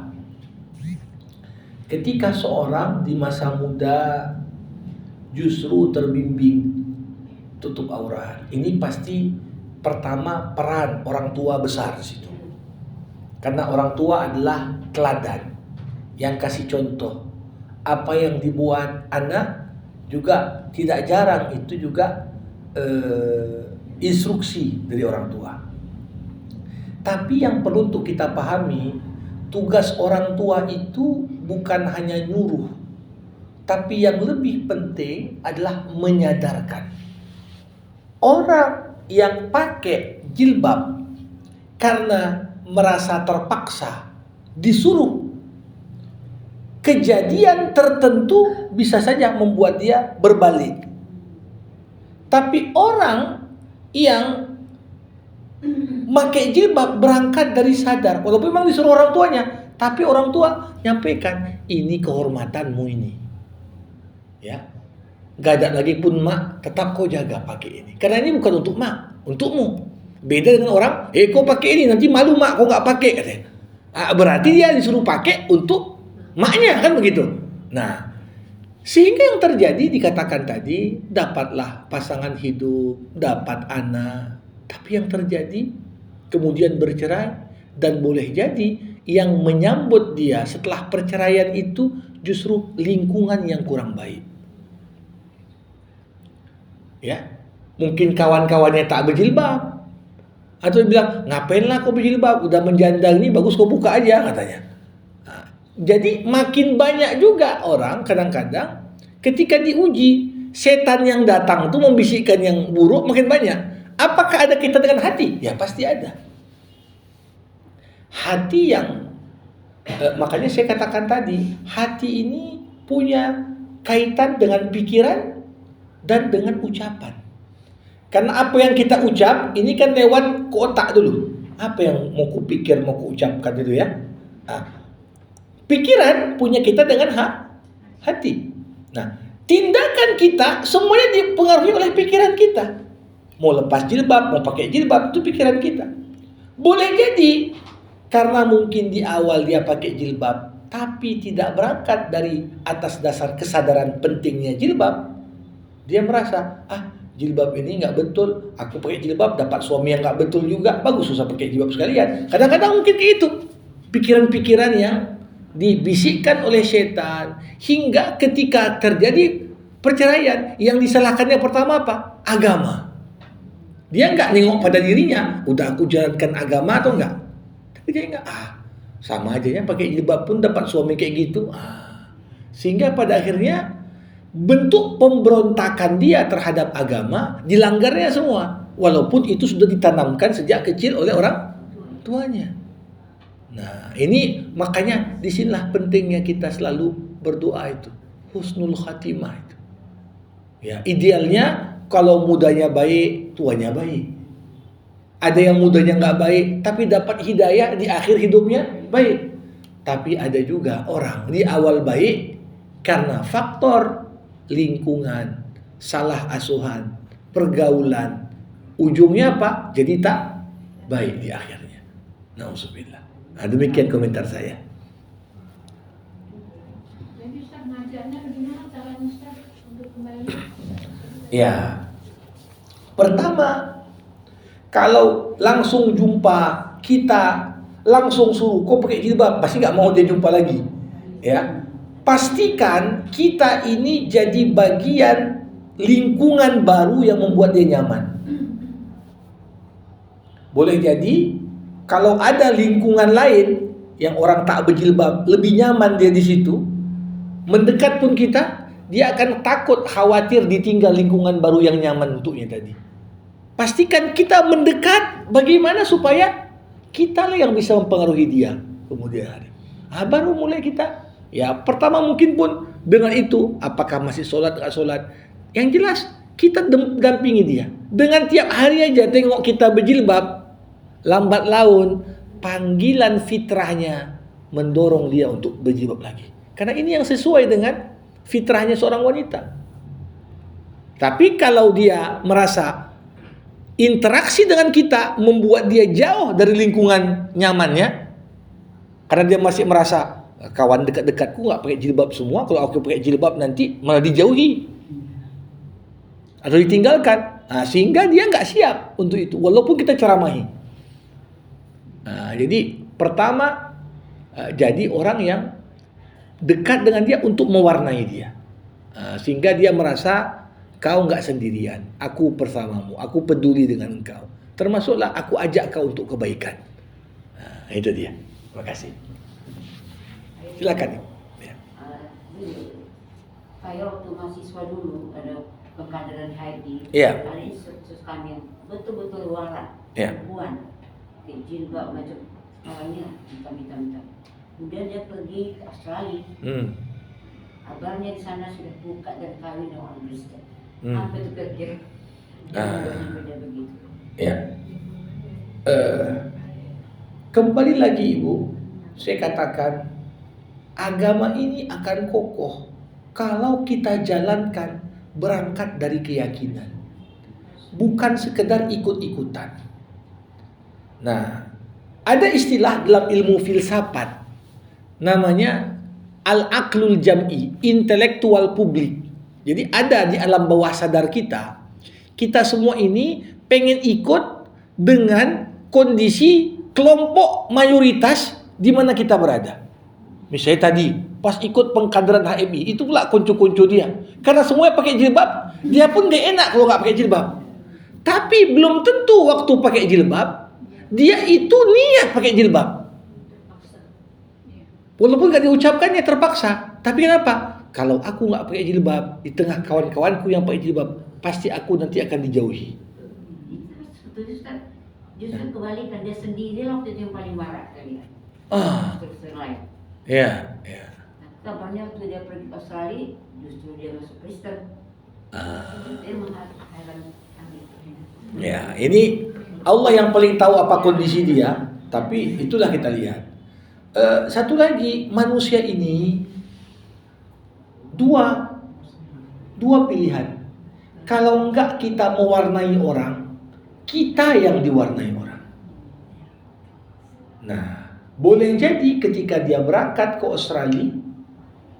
ketika seorang di masa muda justru terbimbing, tutup aurat. Ini pasti pertama peran orang tua besar di situ. Karena orang tua adalah teladan yang kasih contoh. Apa yang dibuat anak juga tidak jarang itu juga instruksi dari orang tua. Tapi yang perlu untuk kita pahami, tugas orang tua itu bukan hanya nyuruh, tapi yang lebih penting adalah menyadarkan. Orang yang pakai jilbab karena merasa terpaksa disuruh, kejadian tertentu bisa saja membuat dia berbalik. Tapi orang yang pakai jilbab berangkat dari sadar, walaupun memang disuruh orang tuanya, tapi orang tua nyampaikan, ini kehormatanmu ini. Ya. Gak ada lagi pun mak, tetap kau jaga pakai ini. Karena ini bukan untuk mak, untukmu. Beda dengan orang, kau pakai ini, nanti malu mak kau gak pakai katanya. Berarti dia disuruh pakai untuk maknya, kan begitu. Nah, sehingga yang terjadi dikatakan tadi, dapatlah pasangan hidup, dapat anak. Tapi yang terjadi kemudian bercerai, dan boleh jadi yang menyambut dia setelah perceraian itu justru lingkungan yang kurang baik. Ya, mungkin kawan-kawannya tak berjilbab, atau bilang ngapainlah kau berjilbab, udah menjanda ini bagus kau buka aja katanya. Nah, jadi makin banyak juga orang kadang-kadang ketika diuji, setan yang datang itu membisikkan yang buruk makin banyak. Apakah ada kaitan dengan hati? Ya pasti ada. Hati yang makanya saya katakan tadi, hati ini punya kaitan dengan pikiran dan dengan ucapan. Karena apa yang kita ucap ini kan lewat ke otak dulu. Apa yang mau kupikir, mau kuucapkan dulu ya. Nah, pikiran punya kita dengan hati. Nah, tindakan kita semuanya dipengaruhi oleh pikiran kita. Mau lepas jilbab, mau pakai jilbab, itu pikiran kita. Boleh jadi karena mungkin di awal dia pakai jilbab, tapi tidak berangkat dari atas dasar kesadaran pentingnya jilbab. Dia merasa, jilbab ini nggak betul, aku pakai jilbab dapat suami yang nggak betul juga, bagus usah pakai jilbab sekalian. Kadang-kadang mungkin kayak itu pikiran-pikiran yang dibisikkan oleh setan, hingga ketika terjadi perceraian, yang disalahkannya pertama apa? Agama. Dia nggak nengok pada dirinya, udah aku jalankan agama atau enggak? Tapi dia nggak, sama aja ya pakai jilbab pun dapat suami kayak gitu. Sehingga pada akhirnya bentuk pemberontakan dia terhadap agama dilanggarnya semua, walaupun itu sudah ditanamkan sejak kecil oleh orang tuanya. Nah, ini makanya disinilah pentingnya kita selalu berdoa itu, husnul khatimah itu. Ya, idealnya kalau mudanya baik, tuanya baik. Ada yang mudanya nggak baik, tapi dapat hidayah di akhir hidupnya baik. Tapi ada juga orang di awal baik karena faktor lingkungan, salah asuhan, pergaulan, ujungnya apa? Jadi tak baik di akhirnya. Nauzubillah. Nah, demikian komentar saya. Jadi Ustaz ngajarnya bagaimana caranya Ustaz untuk kembali? Ya, pertama, kalau langsung jumpa kita langsung suruh kau pakai jilbab, pasti nggak mau dia jumpa lagi. Ya, pastikan kita ini jadi bagian lingkungan baru yang membuat dia nyaman. Boleh jadi kalau ada lingkungan lain yang orang tak berjilbab lebih nyaman dia di situ, mendekat pun kita, dia akan takut, khawatir ditinggal lingkungan baru yang nyaman untuknya tadi. Pastikan kita mendekat bagaimana supaya kita lah yang bisa mempengaruhi dia kemudian hari. Baru mulai kita. Ya, pertama mungkin pun dengan itu, apakah masih sholat, nggak sholat. Yang jelas, kita dampingi dia. Dengan tiap hari aja tengok kita berjilbab, lambat laun, panggilan fitrahnya mendorong dia untuk berjilbab lagi. Karena ini yang sesuai dengan fitrahnya seorang wanita. Tapi kalau dia merasa interaksi dengan kita membuat dia jauh dari lingkungan nyamannya, karena dia masih merasa kawan dekat-dekatku nggak pakai jilbab semua, kalau aku pakai jilbab nanti malah dijauhi atau ditinggalkan. Sehingga dia nggak siap untuk itu, walaupun kita ceramahi. Jadi pertama, jadi orang yang dekat dengan dia untuk mewarnai dia. Sehingga dia merasa kau nggak sendirian, aku bersamamu, aku peduli dengan engkau. Termasuklah aku ajak kau untuk kebaikan. Itu dia. Terima kasih. Silakan. Ya. Kayak waktu mahasiswa dulu ada pengkaderan haji, Iya. ada instruktur kami yang betul-betul warak, Iya. perempuan, pakai jilbab macam orangnya hitam. Kemudian dia pergi ke Australia, kabarnya di sana sudah buka dan kawin dengan orang Kristen. Apa itu kira-kira? Sampai dia begitu. Ya. Kembali lagi Ibu, saya katakan agama ini akan kokoh kalau kita jalankan berangkat dari keyakinan, bukan sekedar ikut-ikutan. Nah, ada istilah dalam ilmu filsafat namanya al-aqlul jam'i, intelektual publik. Jadi ada di alam bawah sadar kita semua ini pengen ikut dengan kondisi kelompok mayoritas di mana kita berada. Misalnya tadi pas ikut pengkaderan HMI, itu pula konco-konco dia. Karena semuanya pakai jilbab, dia pun gak enak kalau gak pakai jilbab. Tapi belum tentu waktu pakai jilbab, dia itu niat pakai jilbab. Walaupun gak diucapkannya terpaksa. Tapi kenapa? Kalau aku gak pakai jilbab, di tengah kawan-kawanku yang pakai jilbab, pasti aku nanti akan dijauhi. Sebetulnya Ustaz, justru kebalikan, dia sendiri waktu itu yang paling marah kali ya. Instruktur lain. Ya. Kabarnya waktu dia pergi ke Australia, justru dia masuk Kristen. Dia menghalang kami. Ya, ini Allah yang paling tahu apa kondisi dia, tapi itulah kita lihat. Satu lagi, manusia ini dua pilihan. Kalau enggak kita mewarnai orang, kita yang diwarnai orang. Nah, boleh jadi ketika dia berangkat ke Australia,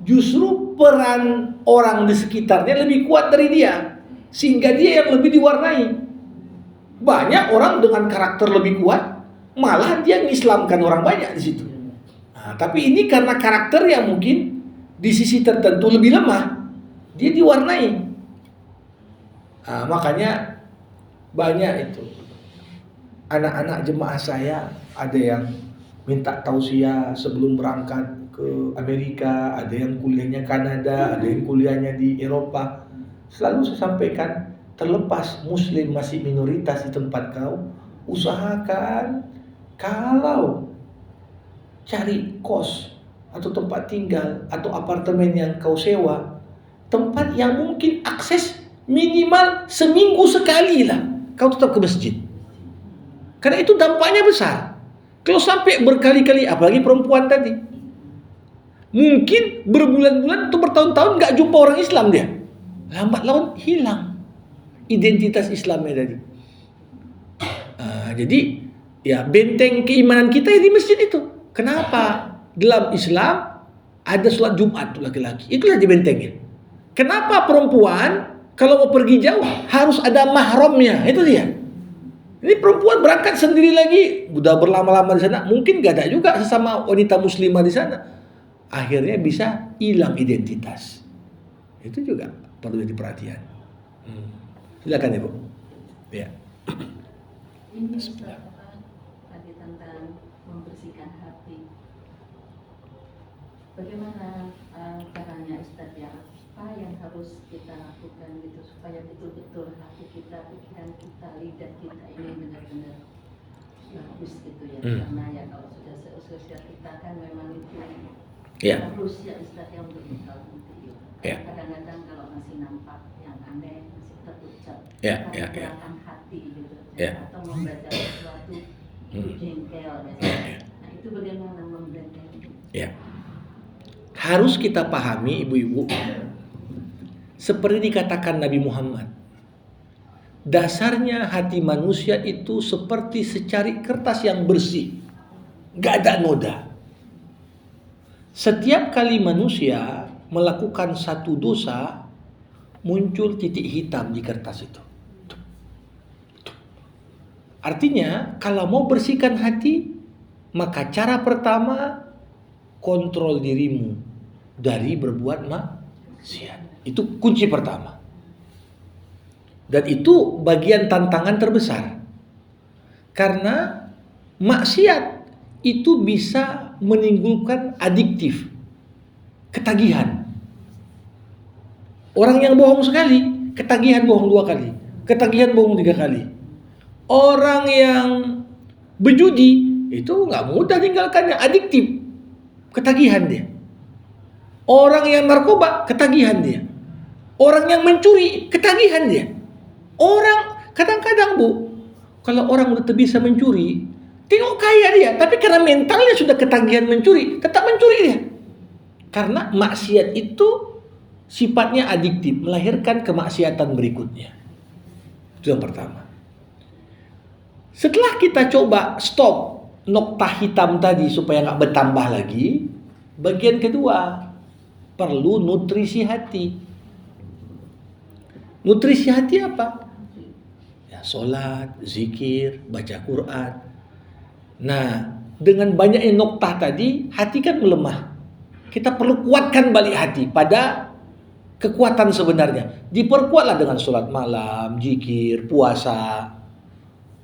justru peran orang di sekitarnya lebih kuat dari dia, sehingga dia yang lebih diwarnai. Banyak orang dengan karakter lebih kuat, malah dia mengislamkan orang banyak di situ. Tapi ini karena karakter yang mungkin di sisi tertentu lebih lemah, dia diwarnai. Makanya banyak itu anak-anak jemaah saya, ada yang minta tausiah sebelum berangkat ke Amerika, ada yang kuliahnya Kanada, ada yang kuliahnya di Eropa. Selalu saya sampaikan, terlepas Muslim masih minoritas di tempat kau, usahakan kalau cari kos atau tempat tinggal atau apartemen yang kau sewa, tempat yang mungkin akses minimal seminggu sekali lah kau tetap ke masjid. Karena itu dampaknya besar. Kalau sampai berkali-kali, apalagi perempuan tadi, mungkin berbulan-bulan atau bertahun-tahun gak jumpa orang Islam dia. Lambat laun hilang identitas Islamnya tadi. Jadi ya benteng keimanan kita di masjid itu. Kenapa? Dalam Islam ada sholat Jumat tuh laki-laki. Itulah dibentengin. Kenapa perempuan kalau mau pergi jauh harus ada mahramnya? Itu dia. Ini perempuan berangkat sendiri lagi, udah berlama-lama di sana, mungkin gak ada juga sesama wanita muslimah di sana. Akhirnya bisa hilang identitas. Itu juga perlu jadi perhatian. Silakan Ibu. Ya. Ini tadi tentang membersihkan hati. Bagaimana caranya Ustaz ya? Apa yang harus kita lakukan gitu supaya betul-betul hati kita, pikiran kita, lidah kita ini benar-benar bagus gitu ya. Karena ya kalau sudah seusia kita kan memang itu harus ya Ustaz yang berbekal nanti. Kadang-kadang kalau masih nampak yang aneh, masih terucap, gerakan hati gitu, atau membaca sesuatu jengkel biasanya. Nah itu bagaimana membentengi? Harus kita pahami ibu-ibu, seperti dikatakan Nabi Muhammad, dasarnya hati manusia itu seperti secari kertas yang bersih, gak ada noda. Setiap kali manusia melakukan satu dosa, muncul titik hitam di kertas itu. Artinya kalau mau bersihkan hati, maka cara pertama kontrol dirimu dari berbuat maksiat. Itu kunci pertama. Dan itu bagian tantangan terbesar. Karena maksiat itu bisa menimbulkan adiktif, ketagihan. Orang yang bohong sekali, ketagihan bohong 2 kali, ketagihan bohong 3 kali. Orang yang berjudi itu nggak mudah tinggalkannya, adiktif, ketagihan dia. Orang yang narkoba, ketagihan dia. Orang yang mencuri, ketagihan dia. Orang kadang-kadang kalau orang udah bisa mencuri, tengok kaya dia, tapi karena mentalnya sudah ketagihan mencuri, tetap mencuri dia. Karena maksiat itu sifatnya adiktif, melahirkan kemaksiatan berikutnya. Itu yang pertama. Setelah kita coba stop nokta hitam tadi supaya nggak bertambah lagi, bagian kedua, perlu nutrisi hati. Nutrisi hati apa? Ya, sholat, zikir, baca Quran. Nah, dengan banyaknya noktah tadi, hati kan melemah. Kita perlu kuatkan balik hati pada kekuatan sebenarnya. Diperkuatlah dengan sholat malam, zikir, puasa,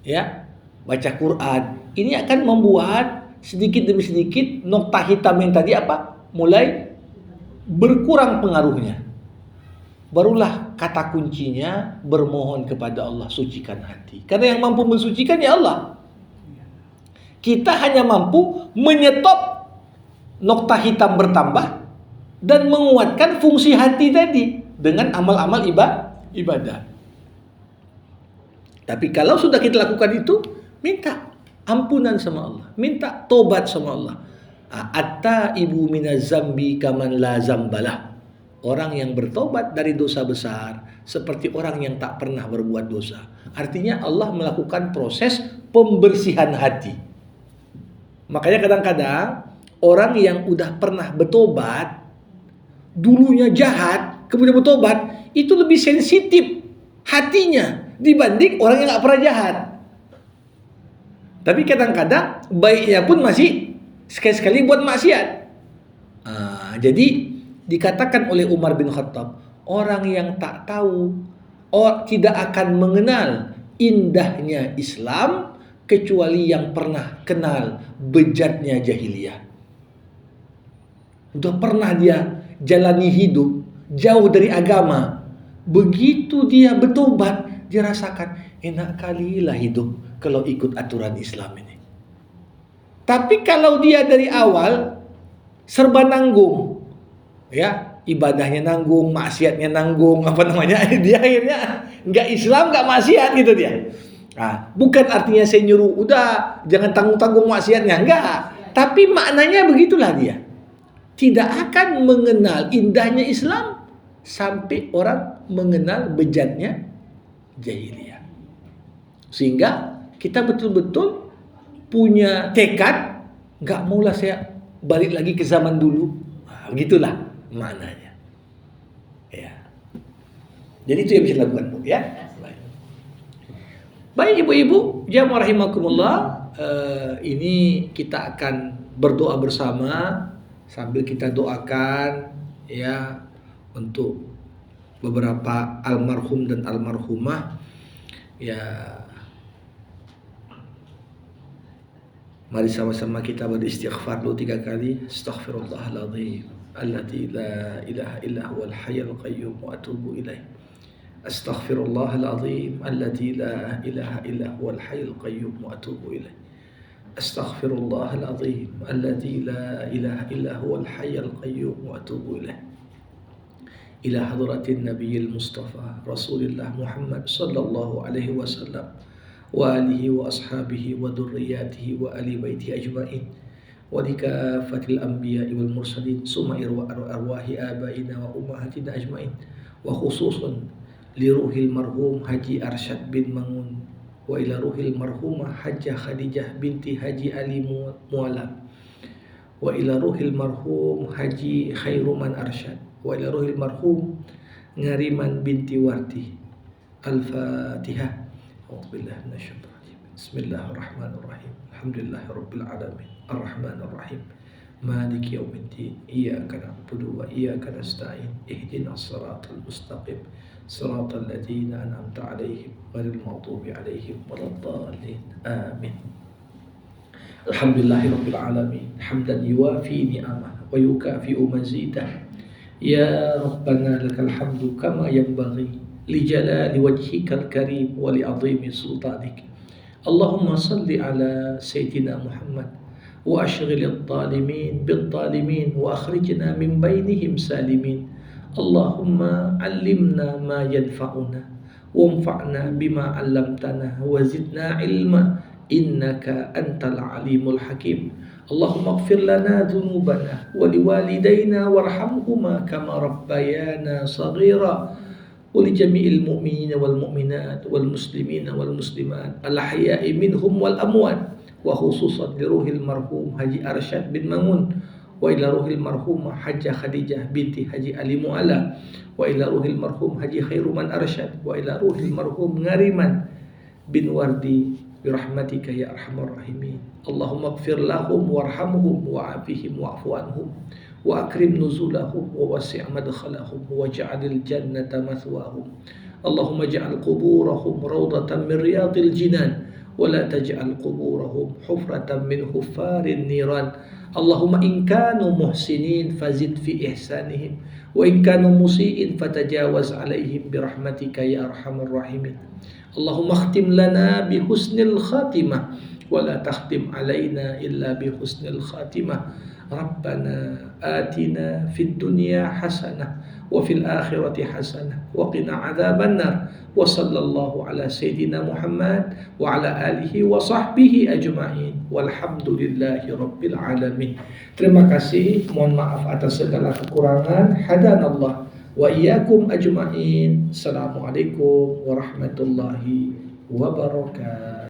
ya, baca Quran. Ini akan membuat sedikit demi sedikit noktah hitam yang tadi mulai berkurang pengaruhnya. Barulah kata kuncinya bermohon kepada Allah, sucikan hati. Karena yang mampu mensucikan ya Allah. Kita hanya mampu menyetop nokta hitam bertambah dan menguatkan fungsi hati tadi dengan amal-amal ibadah. Tapi kalau sudah kita lakukan itu, minta ampunan sama Allah, minta tobat sama Allah. At-taibu minaz zambi kaman la zambalah. Orang yang bertobat dari dosa besar seperti orang yang tak pernah berbuat dosa. Artinya Allah melakukan proses pembersihan hati. Makanya kadang-kadang orang yang udah pernah bertobat, dulunya jahat, kemudian bertobat, itu lebih sensitif hatinya dibanding orang yang gak pernah jahat. Tapi kadang-kadang baiknya pun masih sekali-sekali buat maksiat. Jadi dikatakan oleh Umar bin Khattab, orang yang tak tahu, tidak akan mengenal indahnya Islam kecuali yang pernah kenal bejatnya jahiliyah. Udah pernah dia jalani hidup jauh dari agama, begitu dia bertobat, dia rasakan enak kali lah hidup kalau ikut aturan Islam ini. Tapi kalau dia dari awal serba nanggung, ya, ibadahnya nanggung, maksiatnya nanggung, dia akhirnya nggak Islam, nggak maksiat gitu dia. Bukan artinya saya nyuruh udah jangan tanggung-tanggung maksiatnya, enggak. Tapi maknanya begitulah dia. Tidak akan mengenal indahnya Islam sampai orang mengenal bejatnya jahiliyah. Sehingga kita betul-betul punya tekad, nggak maulah saya balik lagi ke zaman dulu. Begitulah maknanya. Ya. Jadi itu yang bisa dilakukan, Bu, ya. Baik ibu-ibu, jamaah rahimakumullah, ini kita akan berdoa bersama sambil kita doakan ya untuk beberapa almarhum dan almarhumah. Ya, mari sama-sama kita beristighfar dulu 3 kali. Astaghfirullahaladzim alladzi la ilaha illa huwal hayyul qayyum wa atubu ilaih. Astaghfirullahaladzim alladzi la ilaha illa huwal hayyul qayyum wa atubu ilaih. Astaghfirullahaladzim alladzi la ilaha illa huwal hayyul qayyum wa atubu ilaih. Ila hadratin nabiyil mustafa Rasulillah Muhammad sallallahu alaihi wasallam wa alihi wa ashabihi wa dhurriyyatihi wa ali baiti ajma'in wa likafatil anbiya'i wal mursalin summa arwahi abaina wa ummahatina ajma'in wa khususan li ruhil marhum Haji Arsyad bin Mangun wa ila ruhil marhumah Hajjah Khadijah binti Haji Ali Mualam wa ila ruhil marhum Haji Khairuman Arsyad wa ila ruhil marhum Ngariman binti Warti. Al-Fatihah. A'udzubillahi minasyaitonir rajim. Bismillahirrahmanirrahim. Alhamdulillahirabbil alamin. Arrahmanir rahim. Maliki yaumiddin. Iyyaka na'budu wa iyyaka nasta'in. Ihdinas siratal mustaqim. Siratal ladzina an'amta 'alaihim ghairil maghdubi 'alaihim waladdallin. Amin. Alhamdulillahirabbil alamin. Hamdan yuwafi ni'amah wa yukafi'u mazidah. Ya Rabbana lakal hamdu kama yanbaghi li jalali wajhikal karim wa li 'azimi sultanik. Allahumma salli ala Sayyidina Muhammad wa ashghilil zalimin bil zalimin wa akhrijna min bainihim salimin. Allahumma 'allimna ma yanfa'una wanfa'na bima 'allamtana wa zidna ilma innaka antal alimul hakim. Allahumma ighfir lana dhunubana wa liwalidayna warhamhuma kama rabbayana saghira. ولجميع المؤمنين والمؤمنات والمسلمين والمسلمات الأحياء منهم والأموات وخصوصا لروح المرحوم حجي أرشاد بن مامون وإلى روح المرحوم حجة خديجة بنت حجي علي مؤلا وإلى روح المرحوم حجي خير من أرشاد وإلى روح المرحوم غريمان بن وردي برحمتك يا أرحم الراحمين. اللهم اغفر لهم وارحمهم وعافهم واعف عنهم وأكرم نزلهم ووسع مدخلهم واجعل الجنة مثواهم. اللهم اجعل قبورهم روضة من رياض الجنان ولا تجعل قبورهم حفرة من حفار النيران. اللهم إن كانوا محسنين فزد في إحسانهم وإن كانوا مسيئين فتجاوز عليهم برحمتك يا أرحم الراحمين. اللهم اختم لنا بحسن الخاتمة ولا تختم علينا إلا بحسن الخاتمة. ربنا آتنا في الدنيا حسنة وفي الآخرة حسنة وقنا عذاب النار. وصلى الله على سيدنا محمد وعلى آله وصحبه أجمعين والحمد لله رب العالمين. Terima kasih, mohon maaf atas segala kekurangan. Hadanallah wa iyyakum ajma'in. Assalamualaikum warahmatullahi wabarakatuh.